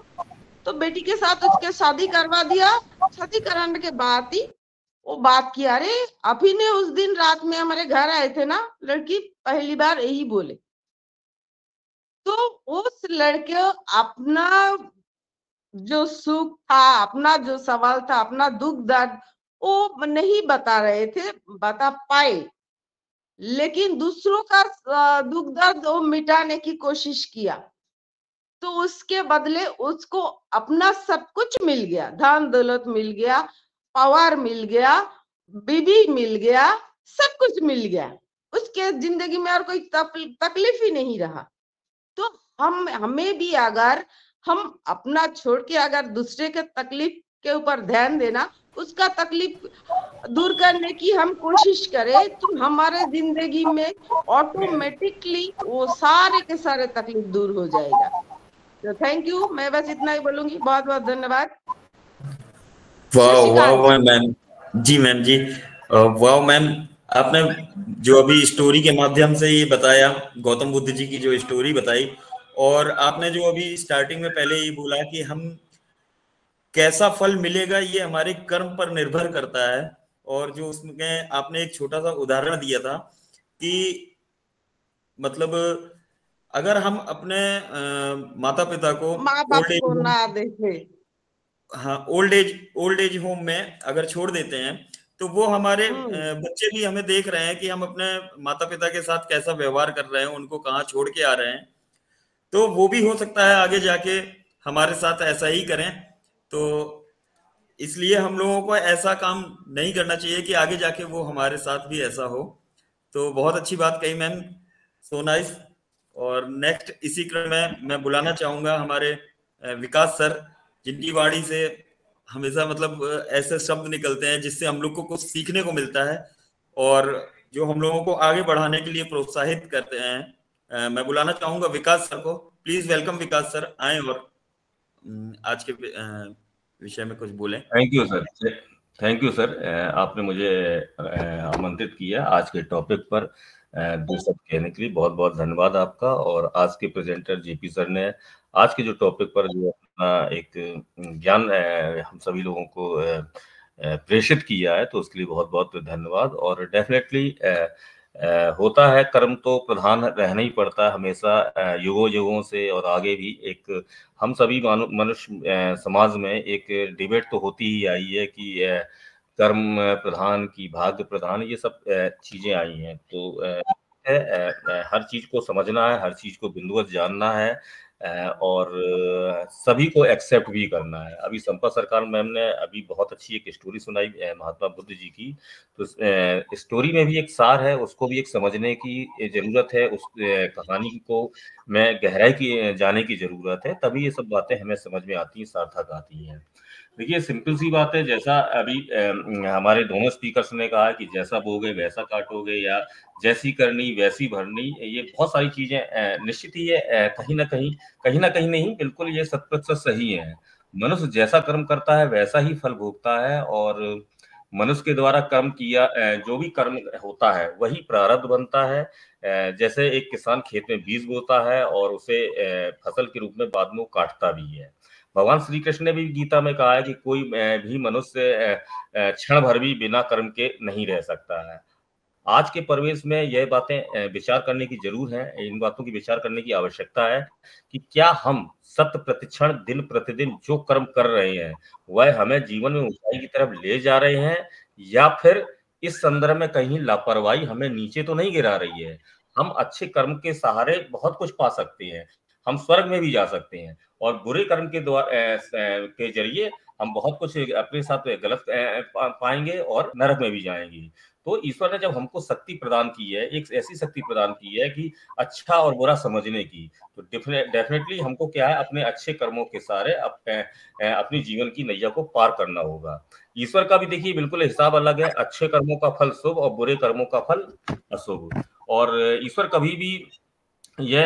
तो बेटी के साथ उसके शादी करवा दिया। शादी कराने के बाद ही वो बात किया, अरे आप ही ने उस दिन रात में हमारे घर आए थे ना, लड़की पहली बार यही बोले। तो उस लड़के अपना जो सुख था, अपना जो सवाल था, अपना दुख दर्द वो नहीं बता रहे थे, बता पाए, लेकिन दूसरों का दुख दर्द वो मिटाने की कोशिश किया। तो उसके बदले उसको अपना सब कुछ मिल गया, धन दौलत मिल गया, पावर मिल गया, बीबी मिल गया, सब कुछ मिल गया, उसके जिंदगी में और कोई तकलीफ ही नहीं रहा। तो हमें भी अगर हम अपना छोड़ के अगर दूसरे के तकलीफ के ऊपर ध्यान देना, उसका तकलीफ दूर करने की हम कोशिश करें, तो हमारे जिंदगी में ऑटोमेटिकली वो सारे के सारे तकलीफ दूर हो जाएगा। तो थैंक यू, मैं बस इतना ही बोलूंगी, बहुत बहुत धन्यवाद।
वाह वाह मैम जी, मैम जी वाह मैम, आपने जो अभी स्टोरी के माध्यम से ये बताया, गौतम बुद्ध जी की जो स्टोरी बताई, और आपने जो अभी स्टार्टिंग में पहले ही बोला कि हम कैसा फल मिलेगा ये हमारे कर्म पर निर्भर करता है, और जो उसमें आपने एक छोटा सा उदाहरण दिया था कि मतलब अगर हम अपने माता पिता को
माँ बाप को ना देखे,
हाँ ओल्ड एज होम में अगर छोड़ देते हैं, तो वो हमारे बच्चे भी हमें देख रहे हैं कि हम अपने माता पिता के साथ कैसा व्यवहार कर रहे हैं, उनको कहाँ छोड़ के आ रहे हैं। तो वो भी हो सकता है आगे जाके हमारे साथ ऐसा ही करें। तो इसलिए हम लोगों को ऐसा काम नहीं करना चाहिए कि आगे जाके वो हमारे साथ भी ऐसा हो। तो बहुत अच्छी बात कही मैम, सो नाइस। और नेक्स्ट इसी क्रम में मैं बुलाना चाहूंगा हमारे विकास सर, जिनकी वाणी से हमेशा मतलब ऐसे शब्द निकलते हैं जिससे हम लोग को कुछ सीखने को मिलता है और जो हम लोगों को आगे बढ़ाने के लिए प्रोत्साहित करते हैं। मैं बुलाना चाहूंगा विकास सर को। प्लीज वेलकम विकास सर, आए और आज के विषय में कुछ बोलें।
Thank you sir, thank you sir, आपने मुझे आमंत्रित किया आज के टॉपिक पर दो शब्द कहने के लिए। बहुत बहुत धन्यवाद आपका। और आज के प्रेजेंटर जेपी सर ने आज के जो टॉपिक पर जो अपना एक ज्ञान हम सभी लोगों को प्रेषित किया है, तो उसके लिए बहुत बहुत धन्यवाद। और डेफिनेटली होता है, कर्म तो प्रधान रहना ही पड़ता है हमेशा, युगों युगों से और आगे भी। एक हम सभी मनुष्य समाज में एक डिबेट तो होती ही आई है कि कर्म प्रधान की भाग्य प्रधान, ये सब चीजें आई हैं। तो हर चीज को समझना है, हर चीज को बिंदुवत जानना है, और सभी को एक्सेप्ट भी करना है। अभी संपा सरकार मैम ने अभी बहुत अच्छी एक स्टोरी सुनाई महात्मा बुद्ध जी की, तो स्टोरी में भी एक सार है, उसको भी एक समझने की जरूरत है, उस कहानी को में गहराई की जाने की जरूरत है, तभी ये सब बातें हमें समझ में आती हैं, सार्थक आती हैं। देखिए सिंपल सी बात है, जैसा अभी हमारे दोनों स्पीकर्स ने कहा कि जैसा बोगे वैसा काटोगे, या जैसी करनी वैसी भरनी, ये बहुत सारी चीजें निश्चित ही है, कहीं ना कहीं नहीं, बिल्कुल ये 100% सही है। मनुष्य जैसा कर्म करता है वैसा ही फल भोगता है, और मनुष्य के द्वारा कर्म किया जो भी कर्म होता है वही प्रारब्ध बनता है। जैसे एक किसान खेत में बीज बोता है और उसे फसल के रूप में बाद में काटता भी है। भगवान श्री कृष्ण ने भी गीता में कहा है कि कोई भी मनुष्य क्षण भर भी बिना कर्म के नहीं रह सकता है। आज के परिवेश में यह बातें विचार करने की जरूर है, इन बातों की विचार करने की आवश्यकता है कि क्या हम शत प्रतिक्षण दिन प्रतिदिन जो कर्म कर रहे हैं वह हमें जीवन में ऊंचाई की तरफ ले जा रहे हैं, या फिर इस संदर्भ में कहीं लापरवाही हमें नीचे तो नहीं गिरा रही है। हम अच्छे कर्म के सहारे बहुत कुछ पा सकते हैं, हम स्वर्ग में भी जा सकते हैं, और बुरे कर्म के द्वारा के जरिए हम बहुत कुछ अपने साथ गलत पाएंगे और नरक में भी जाएंगे। तो ईश्वर ने जब हमको शक्ति प्रदान की है, एक ऐसी शक्ति प्रदान की है कि अच्छा और बुरा समझने की, तो डेफिनेटली हमको क्या है, अपने अच्छे कर्मों के सहारे अपनी जीवन की नैया को पार करना होगा। ईश्वर का भी देखिए बिल्कुल हिसाब अलग है, अच्छे कर्मों का फल शुभ और बुरे कर्मों का फल अशुभ। और ईश्वर कभी भी यह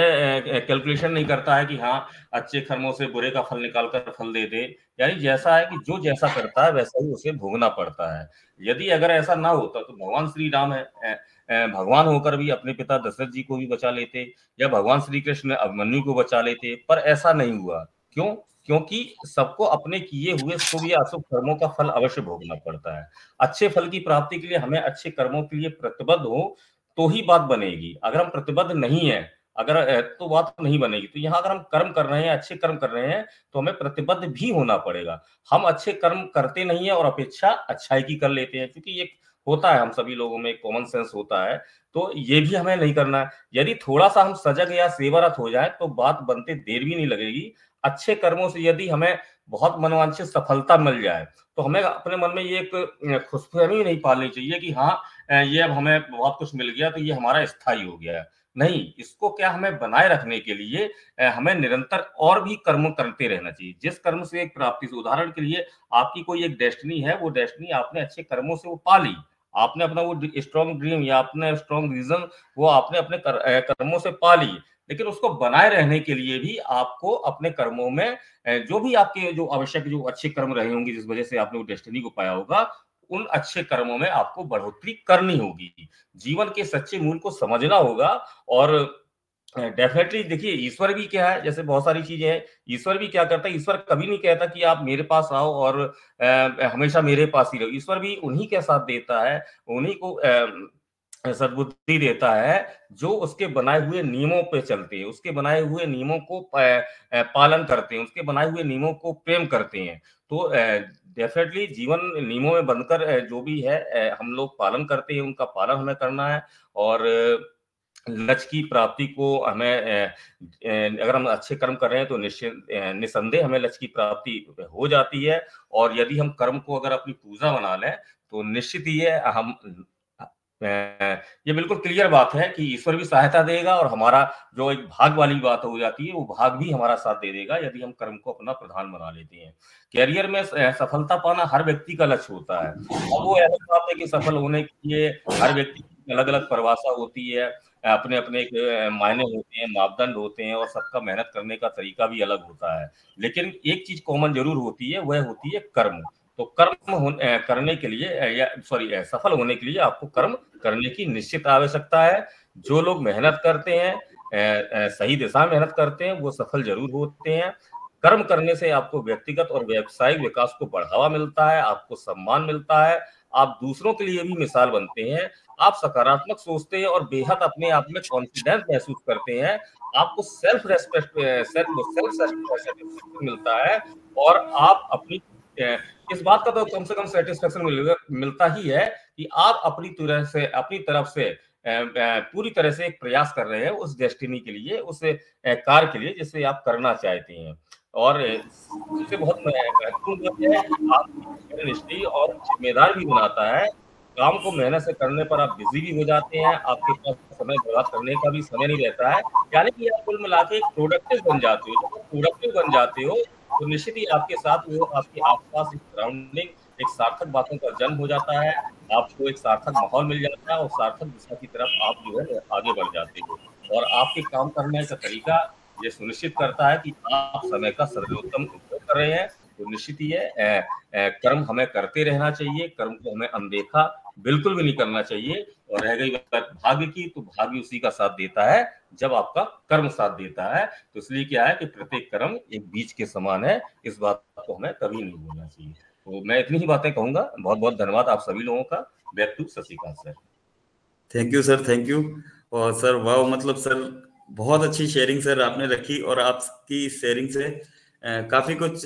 कैलकुलेशन नहीं करता है कि हाँ अच्छे कर्मों से बुरे का फल निकाल कर फल दे दे, यानी जैसा है कि जो जैसा करता है वैसा ही उसे भोगना पड़ता है। यदि अगर ऐसा ना होता तो भगवान श्री राम है भगवान होकर भी अपने पिता दशरथ जी को भी बचा लेते, या भगवान श्री कृष्ण अभिमन्यु को बचा लेते, पर ऐसा नहीं हुआ। क्यों? क्योंकि सबको अपने किए हुए शुभ या अशुभ कर्मों का फल अवश्य भोगना पड़ता है। अच्छे फल की प्राप्ति के लिए हमें अच्छे कर्मों के लिए प्रतिबद्ध हो तो ही बात बनेगी। अगर हम प्रतिबद्ध नहीं है, अगर तो बात नहीं बनेगी। तो यहाँ अगर हम कर्म कर रहे हैं, अच्छे कर्म कर रहे हैं, तो हमें प्रतिबद्ध भी होना पड़ेगा। हम अच्छे कर्म करते नहीं है और अपेक्षा अच्छाई की कर लेते हैं, क्योंकि एक होता है हम सभी लोगों में कॉमन सेंस होता है, तो ये भी हमें नहीं करना है। यदि थोड़ा सा हम सजग या सेवारत हो जाए तो बात बनते देर भी नहीं लगेगी। अच्छे कर्मों से यदि हमें बहुत मनोवांछित सफलता मिल जाए तो हमें अपने मन में ये एक खुशफहमी नहीं पालनी चाहिए कि हाँ ये अब हमें बहुत कुछ मिल गया तो ये हमारा स्थायी हो गया है। नहीं, इसको क्या हमें बनाए रखने के लिए हमें निरंतर और भी कर्म करते रहना चाहिए। जिस कर्म से एक प्राप्ति से, उदाहरण के लिए आपकी कोई एक डेस्टिनी है, वो डेस्टिनी आपने अच्छे कर्मों से वो पा ली, आपने अपना वो स्ट्रॉन्ग ड्रीम या अपना स्ट्रॉन्ग विजन वो आपने अपने कर्मों से पा ली, लेकिन उसको बनाए रहने के लिए भी आपको अपने कर्मों में जो भी आपके जो आवश्यक जो अच्छे कर्म रहे होंगे जिस वजह से आपने वो डेस्टिनी को पाया होगा, उन अच्छे कर्मों में आपको बढ़ोतरी करनी होगी। जीवन के सच्चे मूल को समझना होगा। और डेफिनेटली देखिए ईश्वर भी क्या है, जैसे बहुत सारी चीजें हैं, ईश्वर भी क्या करता है, ईश्वर कभी नहीं कहता कि आप मेरे पास आओ और हमेशा मेरे पास ही रहो। ईश्वर भी उन्हीं के साथ देता है, उन्हीं को सद्बुद्धि देता है जो उसके बनाए हुए नियमों पे चलते हैं, उसके बनाए हुए नियमों को पालन करते हैं, उसके बनाए हुए नियमों को प्रेम करते हैं। तो डेफिनेटली जीवन नियमों में बनकर जो भी है हम लोग पालन करते हैं, उनका पालन हमें करना है। और लक्ष्य की प्राप्ति को हमें अगर हम अच्छे कर्म कर रहे हैं तो निसंदेह हमें लक्ष्य की प्राप्ति हो जाती है। और यदि हम कर्म को अगर अपनी पूजा बना लें तो निश्चित ही है हम ये बिल्कुल क्लियर बात है कि ईश्वर भी सहायता देगा और हमारा जो एक भाग वाली बात हो जाती है वो भाग भी हमारा साथ दे देगा यदि हम कर्म को अपना प्रधान बना लेते हैं। कैरियर में सफलता पाना हर व्यक्ति का लक्ष्य होता है। अब वो अलग बात है कि सफल होने के लिए हर व्यक्ति की अलग अलग परिभाषा होती है, अपने अपने एक मायने होते हैं, मापदंड होते हैं और सबका मेहनत करने का तरीका भी अलग होता है। लेकिन एक चीज कॉमन जरूर होती है, वह होती है कर्म। तो कर्म करने के लिए या सफल होने के लिए आपको कर्म करने की निश्चित आवश्यकता है। जो लोग मेहनत करते हैं, सही दिशा में मेहनत करते हैं, वो सफल जरूर होते हैं। कर्म करने से आपको व्यक्तिगत और व्यावसायिक विकास को बढ़ावा मिलता है, आपको सम्मान मिलता है, आप दूसरों के लिए भी मिसाल बनते हैं, आप सकारात्मक सोचते हैं और बेहद अपने आप में कॉन्फिडेंस महसूस करते हैं, आपको सेल्फ सेटिस्फेक्शन मिलता है। और आप अपनी इस बात का तो कम से कम सेटिस्फेक्शन मिलता ही है कि आप अपनी तरफ से पूरी तरह से एक प्रयास कर रहे हैं उस डेस्टिनी के लिए, उस कार्य के लिए जिसे आप करना चाहते हैं। और इससे बहुत महत्वपूर्ण बात है कि आपकी निष्ठा और जिम्मेदार भी बनाता है। काम को मेहनत से करने पर आप बिजी भी हो जाते हैं, आपके पास समय बर्बाद करने का भी समय नहीं रहता है, यानी कि आप कुल मिला के एक प्रोडक्टिव बन जाते हो। जब आप प्रोडक्टिव बन जाते हो तो निश्चित ही आपके साथ वो आपके आसपास सराउंडिंग एक सार्थक बातों का जन्म हो जाता है, आपको एक सार्थक माहौल मिल जाता है और सार्थक दिशा की तरफ आप जो है आगे बढ़ जाते हो। और आपके काम करने का तरीका ये सुनिश्चित करता है कि आप समय का सर्वोत्तम उपयोग कर रहे हैं। तो निश्चित ही है कर्म हमें करते रहना चाहिए, कर्म को हमें अनदेखा बिल्कुल भी नहीं करना चाहिए। और रह गई बात भाग्य की, तो भाग्य उसी का साथ देता है जब आपका कर्म साथ देता है। तो इसलिए क्या है कि प्रत्येक कर्म एक बीज के समान है, इस बात को हमें कभी नहीं भूलना चाहिए। तो मैं इतनी ही बातें कहूंगा। बहुत बहुत धन्यवाद आप सभी लोगों का। Back to Shashikant sir.
Thank you sir, thank you. और सर वाह, मतलब सर बहुत अच्छी शेयरिंग सर आपने रखी और आपकी शेयरिंग से काफी कुछ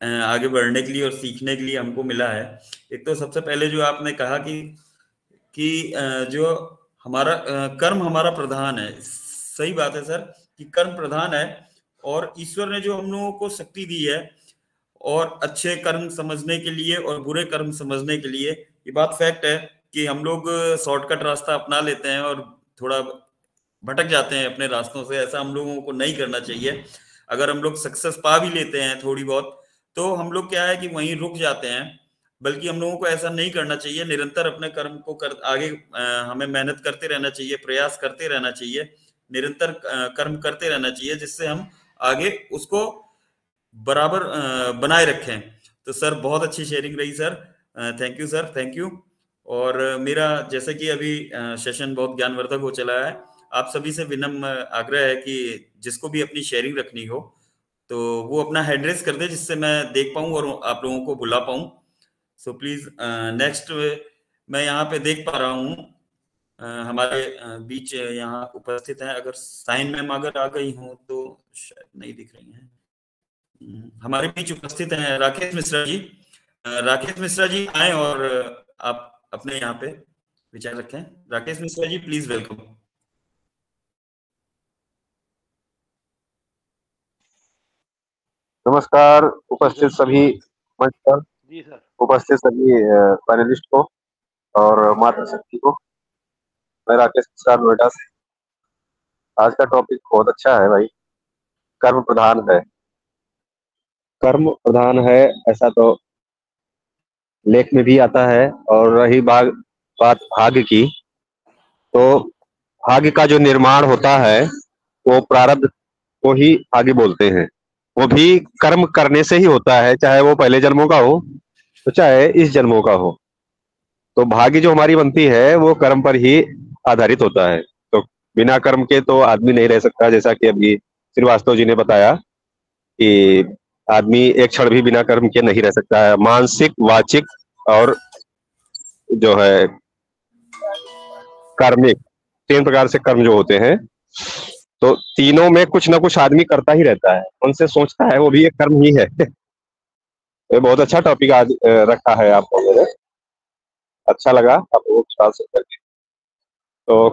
आगे बढ़ने के लिए और सीखने के लिए हमको मिला है। एक तो सबसे पहले जो आपने कहा कि जो हमारा कर्म हमारा प्रधान है। सही बात है सर कि कर्म प्रधान है, और ईश्वर ने जो हम लोगों को शक्ति दी है और अच्छे कर्म समझने के लिए और बुरे कर्म समझने के लिए, ये बात फैक्ट है कि हम लोग शॉर्टकट रास्ता अपना लेते हैं और थोड़ा भटक जाते हैं अपने रास्तों से। ऐसा हम लोगों को नहीं करना चाहिए। अगर हम लोग सक्सेस पा भी लेते हैं थोड़ी बहुत, तो हम लोग क्या है कि वहीं रुक जाते हैं, बल्कि हम लोगों को ऐसा नहीं करना चाहिए। निरंतर अपने कर्म को आगे हमें मेहनत करते रहना चाहिए, प्रयास करते रहना चाहिए, निरंतर कर्म करते रहना चाहिए, जिससे हम आगे उसको बराबर बनाए रखें। तो सर बहुत अच्छी शेयरिंग रही sir, thank you sir, thank you. और मेरा जैसे कि अभी सेशन बहुत ज्ञानवर्धक हो चला है, आप सभी से विनम्र आग्रह है कि जिसको भी अपनी शेयरिंग रखनी हो तो वो अपना एड्रेस कर दे, जिससे मैं देख पाऊं और आप लोगों को बुला पाऊं। सो प्लीज नेक्स्ट, मैं यहाँ पे देख पा रहा हूँ हमारे बीच यहाँ उपस्थित हैं, अगर साइन मैम अगर आ गई हूँ तो शायद नहीं दिख रही हैं। हमारे बीच उपस्थित हैं राकेश मिश्रा जी। राकेश मिश्रा जी आए और आप अपने यहाँ पे विचार रखें। Rakesh Mishra ji please welcome.
नमस्कार उपस्थित सभी मंच पर
जी सर।
उपस्थित सभी पैनलिस्ट को और मातृशक्ति को। मैं राकेश मिश्रा नोएडा से। आज का टॉपिक बहुत अच्छा है भाई, कर्म प्रधान है। कर्म प्रधान है ऐसा तो लेख में भी आता है। और रही बात भाग्य की, तो भाग्य का जो निर्माण होता है वो प्रारब्ध को ही भाग्य बोलते हैं। वो भी कर्म करने से ही होता है, चाहे वो पहले जन्मों का हो तो चाहे इस जन्मों का हो। तो भाग्य जो हमारी बनती है वो कर्म पर ही आधारित होता है। तो बिना कर्म के तो आदमी नहीं रह सकता, जैसा कि अभी श्रीवास्तव जी ने बताया कि आदमी एक क्षण भी बिना कर्म के नहीं रह सकता है। मानसिक, वाचिक और जो है कार्मिक, 3 प्रकार से कर्म जो होते हैं, तो तीनों में कुछ ना कुछ आदमी करता ही रहता है, उनसे सोचता है, वो भी एक कर्म ही है। ये बहुत अच्छा टॉपिक आज रखा है आप लोगों ने, अच्छा लगा आप लोगों के साथ करके। तो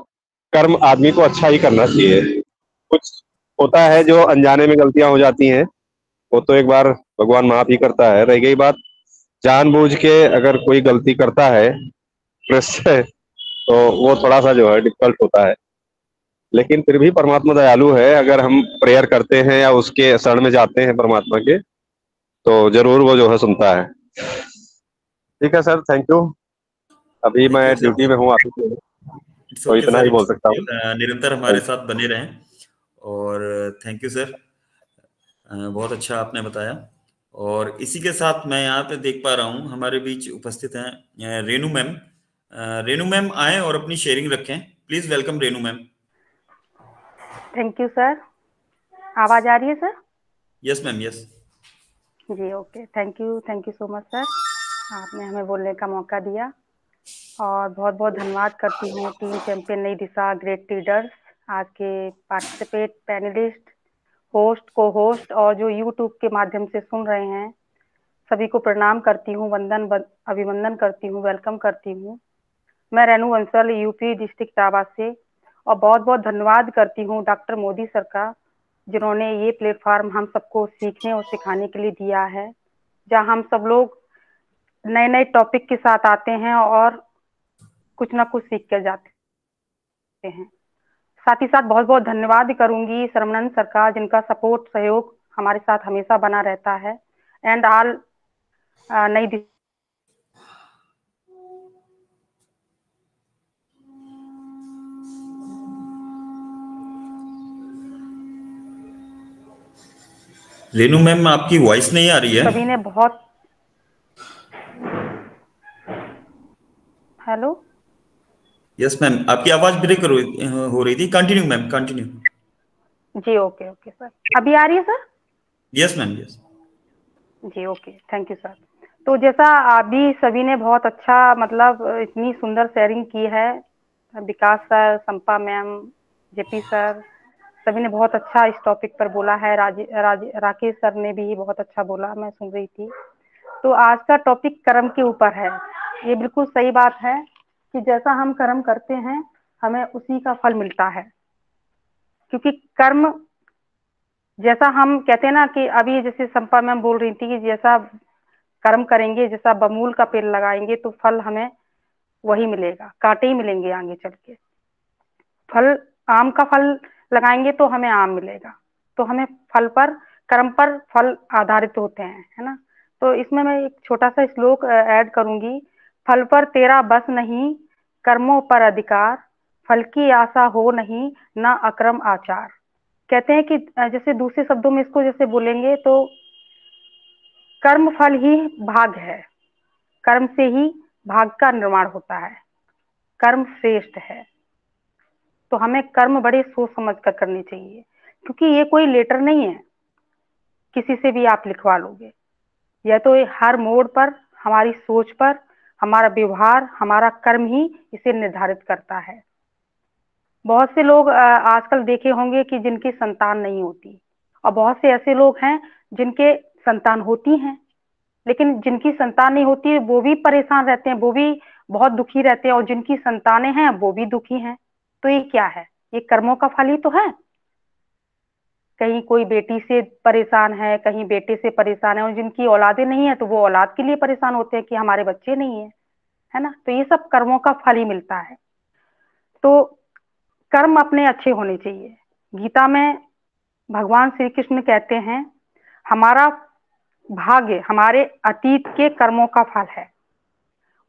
कर्म आदमी को अच्छा ही करना चाहिए। कुछ होता है जो अनजाने में गलतियां हो जाती हैं, वो तो एक बार भगवान माफ ही करता है। रह गई बात जानबूझ के अगर कोई गलती करता है से, तो वो थोड़ा सा जो है डिफिकल्ट होता है। लेकिन फिर भी परमात्मा दयालु है, अगर हम प्रेयर करते हैं या उसके शरण में जाते हैं परमात्मा के, तो जरूर वो जो है सुनता है। ठीक है सर, थैंक यू। अभी मैं ड्यूटी में हूँ ऑफिस में, तो इतना ही बोल सकता हूँ।
निरंतर हमारे साथ बने रहें और थैंक यू सर, बहुत अच्छा आपने बताया। और इसी के साथ मैं यहाँ पे देख पा रहा हूँ हमारे बीच उपस्थित हैं रेनू मैम। रेनू मैम आए और अपनी शेयरिंग रखें, please welcome Renu ma'am.
Thank you sir. आवाज आ रही है सर?
यस मैम, यस
जी okay, thank you so much sir, आपने हमें बोलने का मौका दिया। और बहुत बहुत धन्यवाद करती हूँ टीम चैंपियन नई दिशा, ग्रेट लीडर्स, आज के participate, panelist, host, co host और जो यूट्यूब के माध्यम से सुन रहे हैं, सभी को प्रणाम करती हूँ, अभिवंदन करती हूँ, वेलकम करती हूँ। मैं रेनू बंसल, यूपी डिस्ट्रिक्ट इटावा से। और बहुत बहुत धन्यवाद करती हूँ डॉक्टर मोदी सर का, जिन्होंने ये प्लेटफॉर्म हम सबको सीखने और सिखाने के लिए दिया है, जहाँ हम सब लोग नए नए टॉपिक के साथ आते हैं और कुछ ना कुछ सीख कर जाते हैं। साथ ही साथ बहुत बहुत धन्यवाद करूंगी सरमनंद सर का, जिनका सपोर्ट, सहयोग हमारे साथ हमेशा बना रहता है। एंड ऑल नई
रेनू मैम आपकी वॉइस नहीं आ रही है।
सभी ने बहुत, हेलो,
यस मैम, आपकी आवाज ब्रेक हो रही थी। Continue ma'am, continue.
जी ओके सर, अभी आ रही है सर?
यस मैम, यस
जी ओके, थैंक यू सर। तो जैसा अभी सभी ने बहुत अच्छा, मतलब इतनी सुंदर शेयरिंग की है, विकास सर, संपा मैम, जेपी सर, सभी ने बहुत अच्छा इस टॉपिक पर बोला है। राकेश सर ने भी बहुत अच्छा बोला, मैं सुन रही थी। तो आज का टॉपिक कर्म के ऊपर है। ये बिल्कुल सही बात है कि जैसा हम कर्म करते हैं हमें उसी का फल मिलता है। क्योंकि कर्म, जैसा हम कहते हैं ना कि अभी जैसे संपा मैम बोल रही थी कि जैसा कर्म करेंगे, जैसा बमूल का पेड़ लगाएंगे तो फल हमें वही मिलेगा, कांटे ही मिलेंगे आगे चल के। फल, आम का फल लगाएंगे तो हमें आम मिलेगा। तो हमें फल पर, कर्म पर फल आधारित होते हैं, है ना। तो इसमें मैं एक छोटा सा श्लोक ऐड करूंगी। फल पर तेरा बस नहीं, कर्मों पर अधिकार, फल की आशा हो नहीं, ना अक्रम आचार। कहते हैं कि जैसे दूसरे शब्दों में इसको जैसे बोलेंगे तो कर्म फल ही भाग है, कर्म से ही भाग का निर्माण होता है, कर्म श्रेष्ठ है। तो हमें कर्म बड़े सोच समझ कर करनी चाहिए, क्योंकि ये कोई लेटर नहीं है किसी से भी आप लिखवा लोगे। यह तो हर मोड़ पर हमारी सोच पर, हमारा व्यवहार, हमारा कर्म ही इसे निर्धारित करता है। बहुत से लोग आजकल देखे होंगे कि जिनकी संतान नहीं होती, और बहुत से ऐसे लोग हैं जिनके संतान होती हैं, लेकिन जिनकी संतान नहीं होती वो भी परेशान रहते हैं, वो भी बहुत दुखी रहते हैं, और जिनकी संतानें हैं वो भी दुखी हैं। तो ये क्या है? ये कर्मों का फल ही तो है। कहीं कोई बेटी से परेशान है, कहीं बेटे से परेशान है, और जिनकी औलादे नहीं है तो वो औलाद के लिए परेशान होते हैं कि हमारे बच्चे नहीं है ना। तो ये सब कर्मों का फल ही मिलता है। तो कर्म अपने अच्छे होने चाहिए। गीता में भगवान श्री कृष्ण कहते हैं, हमारा भाग्य हमारे अतीत के कर्मों का फल है।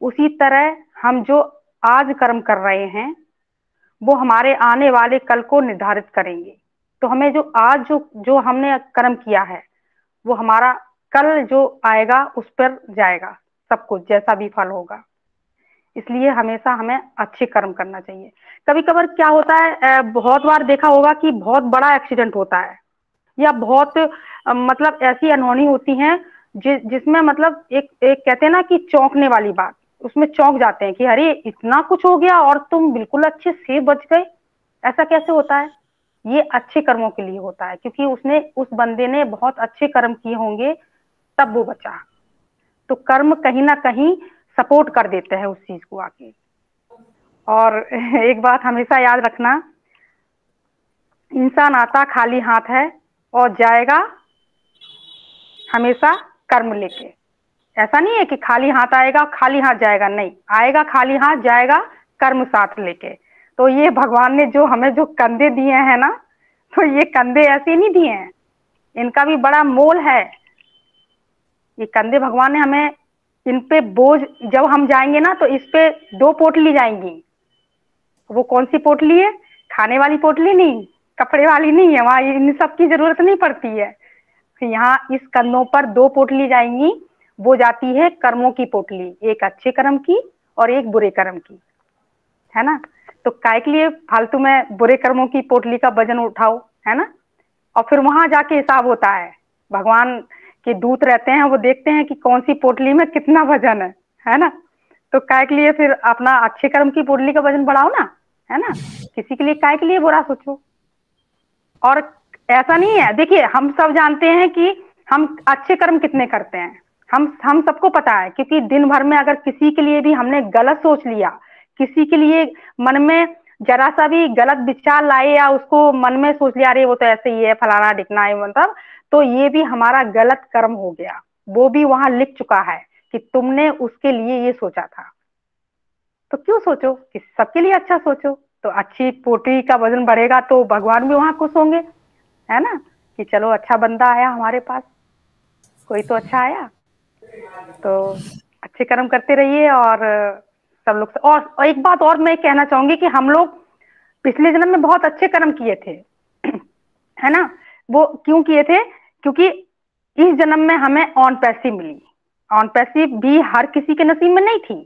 उसी तरह हम जो आज कर्म कर रहे हैं वो हमारे आने वाले कल को निर्धारित करेंगे। तो हमें जो आज जो हमने कर्म किया है वो हमारा कल जो आएगा उस पर जाएगा, सब कुछ जैसा भी फल होगा। इसलिए हमेशा हमें अच्छे कर्म करना चाहिए। कभी कभार क्या होता है, बहुत बार देखा होगा कि बहुत बड़ा एक्सीडेंट होता है, या बहुत मतलब ऐसी अनहोनी होती हैं जिसमें मतलब एक कहते हैं ना कि चौंकने वाली बात, उसमें चौंक जाते हैं कि अरे इतना कुछ हो गया और तुम बिल्कुल अच्छे से बच गए, ऐसा कैसे होता है? ये अच्छे कर्मों के लिए होता है, क्योंकि उसने, उस बंदे ने बहुत अच्छे कर्म किए होंगे तब वो बचा। तो कर्म कहीं ना कहीं सपोर्ट कर देते हैं उस चीज को आके। और एक बात हमेशा याद रखना, इंसान आता खाली हाथ है और जाएगा हमेशा कर्म लेके। ऐसा नहीं है कि खाली हाथ आएगा खाली हाथ जाएगा, नहीं, आएगा खाली हाथ जाएगा कर्म साथ लेके। तो ये भगवान ने जो हमें जो कंधे दिए हैं ना, तो ये कंधे ऐसे नहीं दिए हैं, इनका भी बड़ा मोल है। ये कंधे भगवान ने हमें, इन पे बोझ जब हम जाएंगे ना तो इस पे 2 पोटली जाएंगी। वो कौन सी पोटली है? खाने वाली पोटली नहीं, कपड़े वाली नहीं है, वहां इन सब की जरूरत नहीं पड़ती है। यहाँ इस कंधों पर 2 पोटली जाएंगी, वो जाती है कर्मों की पोटली, एक अच्छे कर्म की और एक बुरे कर्म की, है ना। तो काय के लिए फालतू में बुरे कर्मों की पोटली का वजन उठाओ, है ना। और फिर वहां जाके हिसाब होता है, भगवान के दूत रहते हैं, वो देखते हैं कि कौन सी पोटली में कितना वजन है ना। तो काय के लिए फिर अपना अच्छे कर्म की पोटली का वजन बढ़ाओ ना, है ना। किसी के लिए काय के लिए बुरा सोचो। और ऐसा नहीं है, देखिए हम सब जानते हैं कि हम अच्छे कर्म कितने करते हैं, हम सबको पता है, क्योंकि दिन भर में अगर किसी के लिए भी हमने गलत सोच लिया, किसी के लिए मन में जरा सा भी गलत विचार लाए, या उसको मन में सोच लिया अरे वो तो ऐसे ही है, फलाना ढिकना है, मतलब, तो ये भी हमारा गलत कर्म हो गया। वो भी वहां लिख चुका है कि तुमने उसके लिए ये सोचा था। तो क्यों सोचो कि सबके लिए अच्छा सोचो, तो अच्छी पोटली का वजन बढ़ेगा तो भगवान भी वहां खुश होंगे, है ना, कि चलो अच्छा बंदा आया हमारे पास, कोई तो अच्छा आया। तो अच्छे कर्म करते रहिए और सब लोग। और एक बात और मैं कहना चाहूंगी कि हम लोग पिछले जन्म में बहुत अच्छे कर्म किए थे, है ना। वो क्यों किए थे? क्योंकि इस जन्म में हमें ऑन पैसिव मिली। ऑन पैसिव भी हर किसी के नसीब में नहीं थी।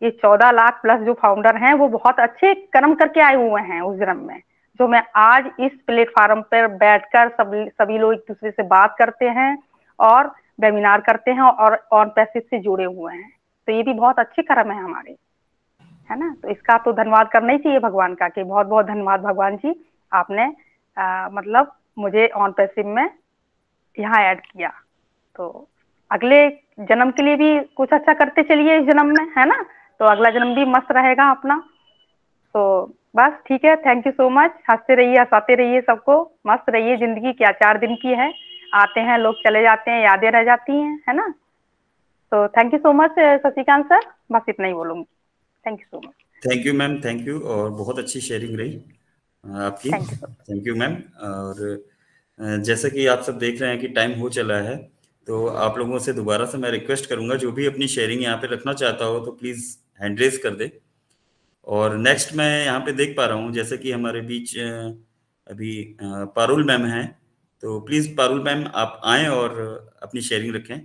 ये 14 लाख प्लस जो फाउंडर हैं वो बहुत अच्छे कर्म करके आए हुए हैं उस जन्म में, जो मैं आज इस प्लेटफॉर्म पर बैठकर सभी लोग एक दूसरे से बात करते हैं और वेबिनार करते हैं और ऑन पैसिव से जुड़े हुए हैं। तो ये भी बहुत अच्छे कर्म है हमारे, है ना। तो इसका तो धन्यवाद करना ही चाहिए भगवान का, कि बहुत बहुत धन्यवाद भगवान जी, आपने मतलब मुझे ऑन पैसिव में यहाँ ऐड किया। तो अगले जन्म के लिए भी कुछ अच्छा करते चलिए इस जन्म में, है ना। तो अगला जन्म भी मस्त रहेगा अपना। तो बस ठीक है, थैंक यू सो मच। हंसते रहिए, हंसाते रहिए, सबको मस्त रहिए। जिंदगी क्या 4 दिन की है, आते हैं लोग चले जाते हैं, यादें रह जाती हैं, है ना। तो thank you so much Shashikant sir, बस इतना ही बोलूंगी। Thank you so much.
Thank you ma'am, thank you. और बहुत अच्छी शेयरिंग रही आपकी।
Thank you.
Thank you ma'am. और जैसा कि आप सब देख रहे हैं कि टाइम हो चला है, तो आप लोगों से दोबारा से मैं रिक्वेस्ट करूंगा, जो भी अपनी शेयरिंग यहाँ पे रखना चाहता हो तो प्लीज़ हैंड रेज कर दे। और नेक्स्ट मैं यहाँ पे देख पा रहा हूँ जैसे कि हमारे बीच अभी पारुल मैम हैं, तो प्लीज़ पारुल मैम आप आएँ और अपनी शेयरिंग रखें।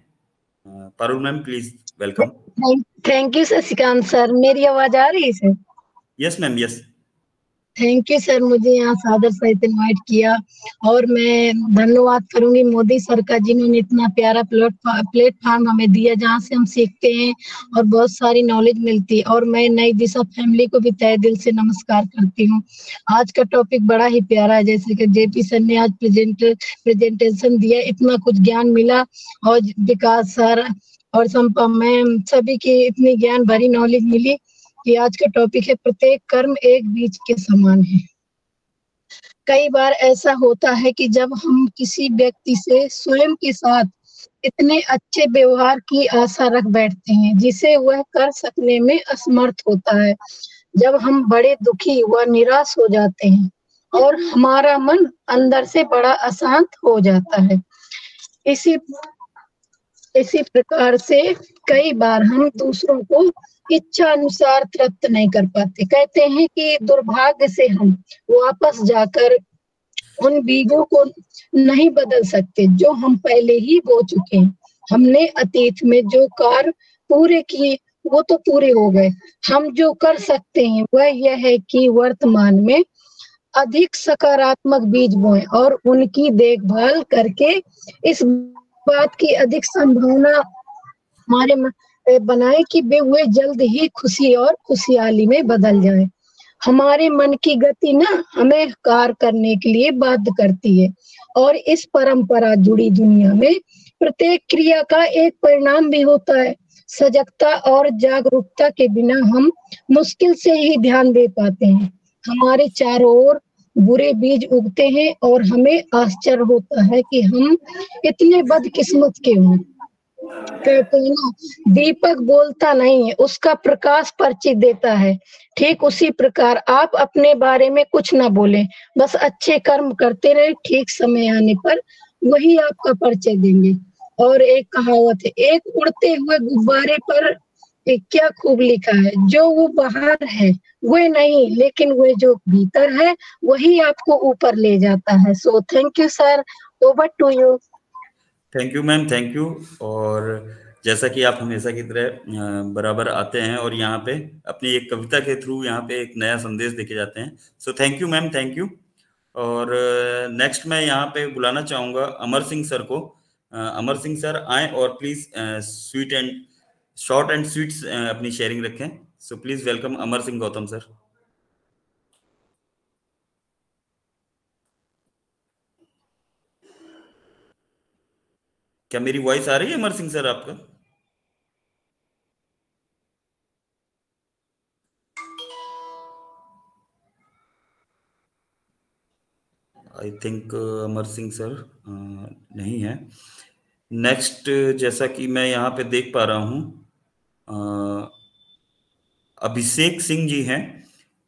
Parul ma'am please, welcome.
Thank you Shashikant sir. मेरी आवाज आ रही है sir?
Yes ma'am, yes.
Thank you sir, मुझे यहाँ सादर सहित इनवाइट किया। और मैं धन्यवाद करूंगी मोदी सर का, जिन्होंने इतना प्यारा प्लेटफॉर्म हमें दिया, जहाँ से हम सीखते हैं और बहुत सारी नॉलेज मिलती है। और मैं नई दिशा फैमिली को भी तहे दिल से नमस्कार करती हूँ। आज का टॉपिक बड़ा ही प्यारा है, जैसे कि जेपी सर ने आज प्रेजेंटेशन दिया, इतना कुछ ज्ञान मिला। और विकास सर और संपा मैम, सभी की इतनी ज्ञान भरी नॉलेज मिली कि आज का टॉपिक है प्रत्येक कर्म एक बीज के समान है। कई बार ऐसा होता है कि जब हम किसी व्यक्ति से स्वयं के साथ इतने अच्छे व्यवहार की आशा रख बैठते हैं जिसे वह कर सकने में असमर्थ होता है, जब हम बड़े दुखी व निराश हो जाते हैं और हमारा मन अंदर से बड़ा अशांत हो जाता है। इसी प्रकार से कई बार हम दूसरों को इच्छा अनुसार तृप्त नहीं कर पाते। कहते हैं कि दुर्भाग्य से हम वापस जाकर उन बीजों को नहीं बदल सकते जो हम पहले ही बो चुके हैं। हमने अतीत में जो कार्य पूरे किए वो तो पूरे हो गए। हम जो कर सकते हैं वह यह है कि वर्तमान में अधिक सकारात्मक बीज बोएं और उनकी देखभाल करके इस बात की अधिक संभावना हमारे बनाए कि वे जल्द ही खुशी और खुशहाली में बदल जाए। हमारे मन की गति ना हमें कार्य करने के लिए बाध्य करती है, और इस परंपरा जुड़ी दुनिया में प्रत्येक क्रिया का एक परिणाम भी होता है। सजगता और जागरूकता के बिना हम मुश्किल से ही ध्यान दे पाते हैं। हमारे चारों ओर बुरे बीज उगते हैं और हमें आश्चर्य होता है कि हम इतने बदकिस्मत क्यों हैं। कहते हैं ना, दीपक बोलता नहीं है, उसका प्रकाश परिचय देता है। ठीक उसी प्रकार आप अपने बारे में कुछ ना बोलें, बस अच्छे कर्म करते रहे, ठीक समय आने पर वही आपका परिचय देंगे। और एक कहावत है, एक उड़ते हुए गुब्बारे पर क्या खूब लिखा है, जो वो बाहर है वो नहीं, लेकिन वो जो भीतर है वही आपको ऊपर ले जाता है। So thank you sir, over to you.
Thank you ma'am, thank you. और जैसा कि आप हमेशा की तरह बराबर आते हैं और यहाँ पे अपनी एक कविता के थ्रू यहाँ पे एक नया संदेश देके जाते हैं। सो thank you ma'am, thank you. और नेक्स्ट मैं यहाँ पे बुलाना चाहूँगा अमर सिंह सर को। अमर सिंह सर आए और please sweet and short and sweet अपनी शेयरिंग रखें। सो please welcome Amar Singh Gautam sir. क्या मेरी वॉइस आ रही है अमर सिंह सर आपका? I think Amar Singh sir नहीं है। नेक्स्ट जैसा कि मैं यहाँ पे देख पा रहा हूँ अभिषेक सिंह जी हैं।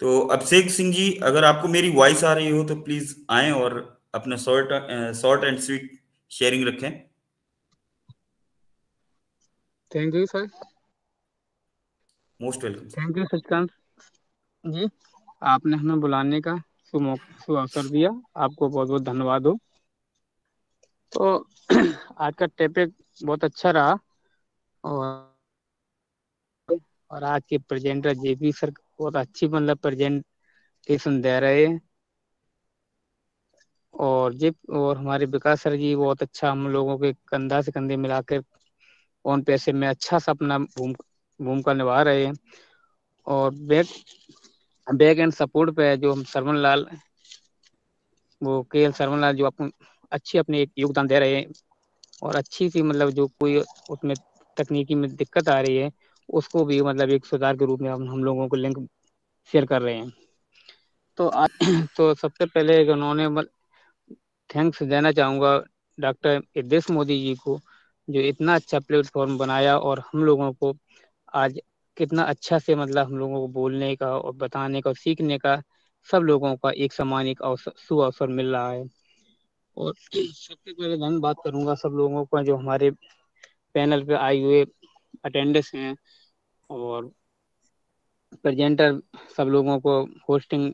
तो अभिषेक सिंह जी, अगर आपको मेरी वॉइस आ रही हो तो प्लीज आएं और अपना शॉर्ट एंड स्वीट शेयरिंग रखें।
Thank you sir.
Most welcome.
Thank you Shashikant ji, आपने हमें बुलाने का शुभ अवसर दिया, आपको बहुत बहुत धन्यवाद हो। तो आज का टॉपिक बहुत अच्छा रहा, और आज के प्रेजेंटर जेपी सर बहुत अच्छी मतलब प्रेजेंटेशन दे रहे हैं, और हमारे विकास सर जी बहुत अच्छा हम लोगों के कंधा से कंधे मिलाकर ऑन पैसे में अच्छा सा अपना भूमिका निभा रहे हैं। और बैक एंड सपोर्ट पे जो हम सरवन लाल, वो के सरवन लाल जो अच्छी अपने एक योगदान दे रहे हैं, और अच्छी सी मतलब जो कोई उसमें तकनीकी में दिक्कत आ रही है उसको भी मतलब एक सुधार के रूप में हम लोगों को लिंक शेयर कर रहे हैं। तो सबसे पहले उन्होंने थैंक्स देना चाहूँगा डॉक्टर इद्रिस मोदी जी को, जो इतना अच्छा प्लेटफॉर्म बनाया और हम लोगों को आज कितना अच्छा से मतलब हम लोगों को बोलने का और बताने का और सीखने का सब लोगों का एक समान एक अवसर सुअवसर मिल रहा है। और सबसे पहले धन्यवाद करूँगा सब लोगों का जो हमारे पैनल पे आए हुए अटेंडेंस हैं और प्रेजेंटर सब लोगों को, होस्टिंग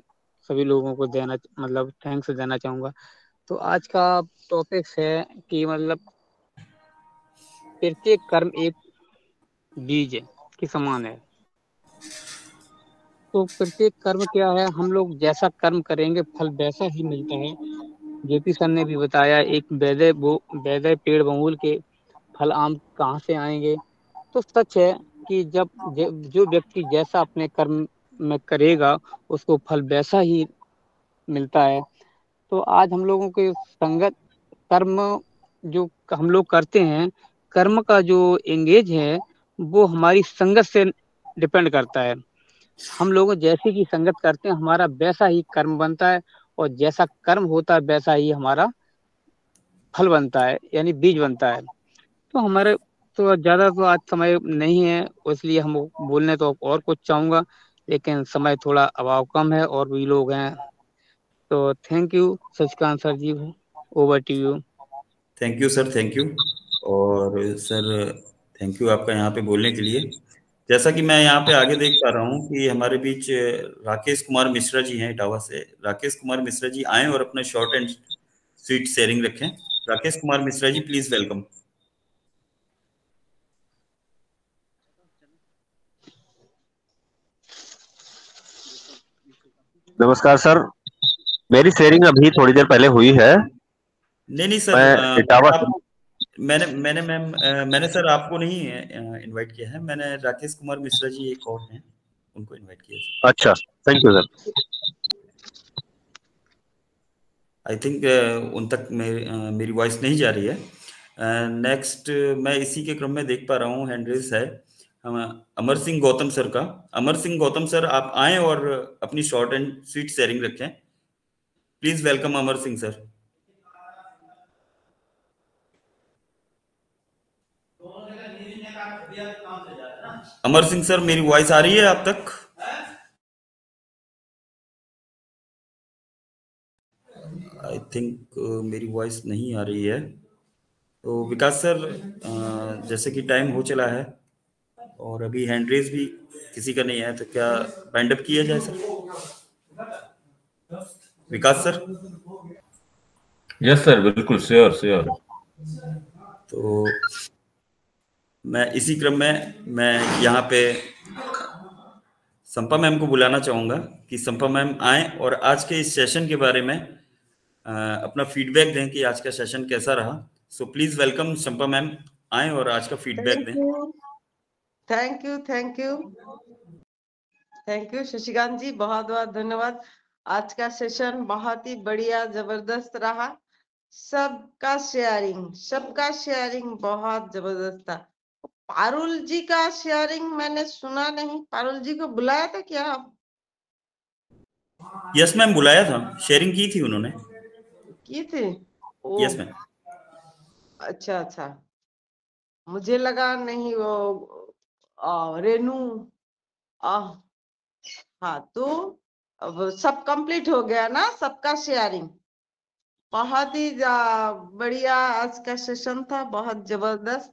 सभी लोगों को देना मतलब थैंक्स देना चाहूँगा। तो आज का टॉपिक है कि मतलब प्रत्येक कर्म एक बीज के समान है। तो प्रत्येक कर्म क्या है, हम लोग जैसा कर्म करेंगे फल वैसा ही मिलता है। जेपी सर ने भी बताया, एक बेदे पेड़ बबूल के फल आम कहाँ से आएंगे। तो सच है कि जब जो व्यक्ति जैसा अपने कर्म में करेगा उसको फल वैसा ही मिलता है। तो आज हम लोगों के संगत कर्म जो हम लोग करते हैं, कर्म का जो एंगेज है वो हमारी संगत से डिपेंड करता है। हम लोग जैसी की संगत करते हैं हमारा वैसा ही कर्म बनता है, और जैसा कर्म होता है वैसा ही हमारा फल बनता है, यानी बीज बनता है। तो हमारे तो ज्यादा तो आज समय नहीं है, इसलिए हम बोलने तो और कुछ चाहूंगा, लेकिन समय थोड़ा अभाव कम है और भी लोग हैं। तो thank you Shashikant sir ji, over to you.
Thank you sir, thank you. और सर थैंक यू आपका यहाँ पे बोलने के लिए। जैसा कि मैं यहाँ पे आगे देख पा रहा हूँ कि हमारे बीच राकेश कुमार मिश्रा जी हैं इटावा से। राकेश कुमार मिश्रा जी आए और अपना शॉर्ट एंड स्वीट शेयरिंग रखें। Rakesh Kumar Mishra ji, please welcome.
नमस्कार सर, मेरी शेयरिंग अभी थोड़ी देर पहले हुई है।
नहीं सर,
मैं इटावा
मैंने सर आपको नहीं इनवाइट किया है, मैंने राकेश कुमार मिश्रा जी एक और हैं उनको इनवाइट किया सर।
अच्छा, thank you sir.
I think उन तक मेरी वॉइस नहीं जा रही है। नेक्स्ट मैं इसी के क्रम में देख पा रहा हूँ हैंड रेज है अमर सिंह गौतम सर का। अमर सिंह गौतम सर, आप आए और अपनी शॉर्ट एंड स्वीट शेयरिंग रखें। Please welcome Amar Singh sir. Amar Singh sir, मेरी वॉइस आ रही है आप तक? आई थिंक मेरी वॉइस नहीं आ रही है। तो विकास सर, जैसे कि टाइम हो चला है और अभी हैंड रेज भी किसी का नहीं है, तो क्या बाइंड अप किया जाए सर? विकास सर?
यस सर, बिल्कुल, श्योर श्योर।
तो मैं इसी क्रम में मैं यहाँ पे संपा मैम को बुलाना चाहूंगा कि संपा मैम आए और आज के इस सेशन के बारे में अपना फीडबैक दें कि आज का सेशन कैसा रहा। So please welcome Sampa ma'am, आए और आज का फीडबैक दें।
Thank you thank you thank you Shashikant ji, बहुत बहुत धन्यवाद। आज का सेशन बहुत ही बढ़िया जबरदस्त रहा। सबका शेयरिंग बहुत जबरदस्त था। पारुल जी का शेयरिंग मैंने सुना नहीं, पारुल जी को बुलाया था क्या आप?
यस मैम, बुलाया था, शेयरिंग की थी उन्होंने।
की थी?
Yes ma'am.
अच्छा अच्छा, मुझे लगा नहीं वो रेनू। हाँ, तो अब सब कंप्लीट हो गया ना सबका शेयरिंग? बहुत ही बढ़िया आज का सेशन था, बहुत जबरदस्त।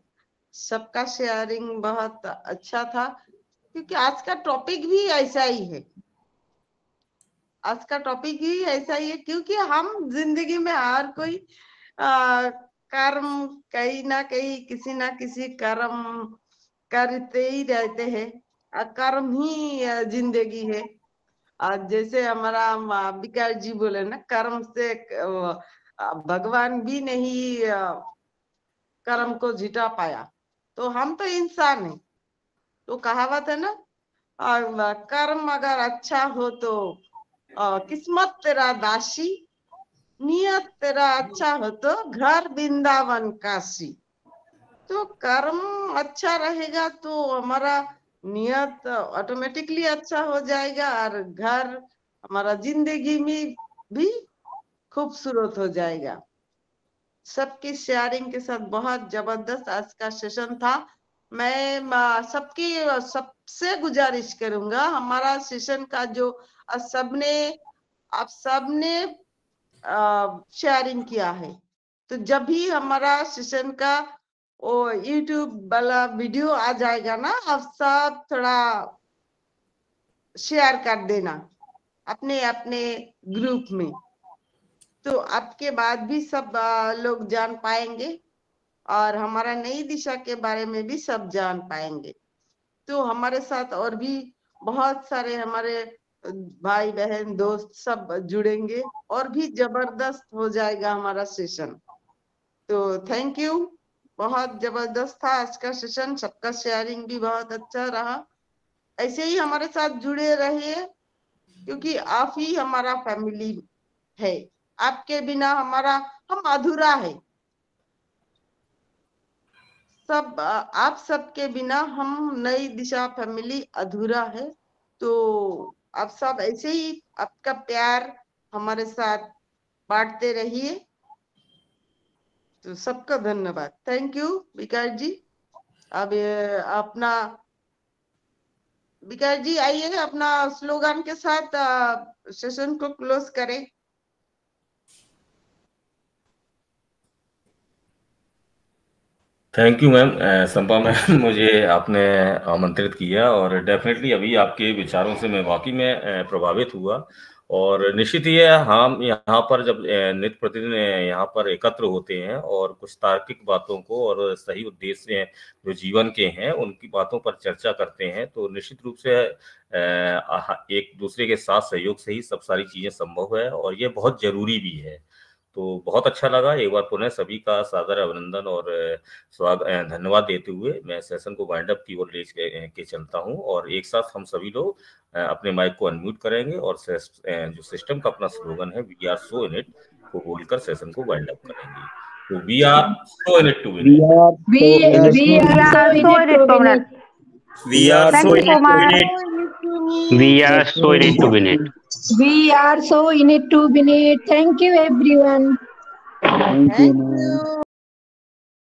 सबका शेयरिंग बहुत अच्छा था, क्योंकि आज का टॉपिक भी ऐसा ही है। आज का टॉपिक ही ऐसा ही है, क्योंकि हम जिंदगी में हर कोई कर्म कहीं ना कहीं किसी ना किसी कर्म करते ही रहते हैं। कर्म ही जिंदगी है। जैसे हमारा विकास जी बोले ना, कर्म से भगवान भी नहीं कर्म को जिता पाया। तो हम तो इंसान हैं, तो कहावत है ना, कर्म अगर अच्छा हो तो किस्मत तेरा दासी, नियत तेरा अच्छा हो तो घर वृंदावन काशी। तो कर्म अच्छा रहेगा तो हमारा नियत ऑटोमेटिकली अच्छा हो जाएगा और घर हमारा जिंदगी में भी खूबसूरत हो जाएगा। सबकी शेयरिंग के साथ बहुत जबरदस्त आज का सेशन था। मैं सबसे गुजारिश करूंगा, हमारा सेशन का जो आप सबने शेयरिंग किया है, तो जब भी हमारा सेशन का वो यूट्यूब वाला वीडियो आ जाएगा ना, आप सब थोड़ा शेयर कर देना अपने अपने ग्रुप में, तो आपके बाद भी सब लोग जान पाएंगे और हमारा नई दिशा के बारे में भी सब जान पाएंगे। तो हमारे साथ और भी बहुत सारे हमारे भाई बहन दोस्त सब जुड़ेंगे और भी जबरदस्त हो जाएगा हमारा सेशन। तो थैंक यू, बहुत जबरदस्त था आज का सेशन, सबका शेयरिंग भी बहुत अच्छा रहा। ऐसे ही हमारे साथ जुड़े रहिए, क्योंकि आप ही हमारा फैमिली है। आपके बिना हम अधूरा है। आप सबके बिना हम नई दिशा फैमिली अधूरा है। तो आप सब ऐसे ही आपका प्यार हमारे साथ बांटते रहिए। तो सबका धन्यवाद, थैंक यू विकास जी। अब अपना विकास जी आइए, अपना स्लोगन के साथ सेशन को क्लोज करें।
थैंक यू मैम, संपा मैम, मुझे आपने आमंत्रित किया और डेफिनेटली अभी आपके विचारों से मैं वाकई में प्रभावित हुआ। और निश्चित ही है, हम यहाँ पर जब नित्य प्रतिदिन यहाँ पर एकत्र होते हैं और कुछ तार्किक बातों को और सही उद्देश्य जो जीवन के हैं उनकी बातों पर चर्चा करते हैं, तो निश्चित रूप से एक दूसरे के साथ सहयोग से ही सब सारी चीजें संभव है और ये बहुत जरूरी भी है। तो बहुत अच्छा लगा। एक बार पुनः सभी का सादर अभिनंदन और धन्यवाद देते हुए मैं सेशन को वाइंड अप की ओर ले के चलता हूं और एक साथ हम सभी लोग अपने माइक को अनम्यूट करेंगे और जो सिस्टम का अपना स्लोगन है we are so in it को बोलकर सेशन को वाइंड अप करेंगे। तो we are so in it to win it.
We are so in it to win it.
We are
Thank
so
you
in
so
it to
much.
win it.
We are so in it to win it.
We are so in it to win it. Thank you, everyone.
Thank you.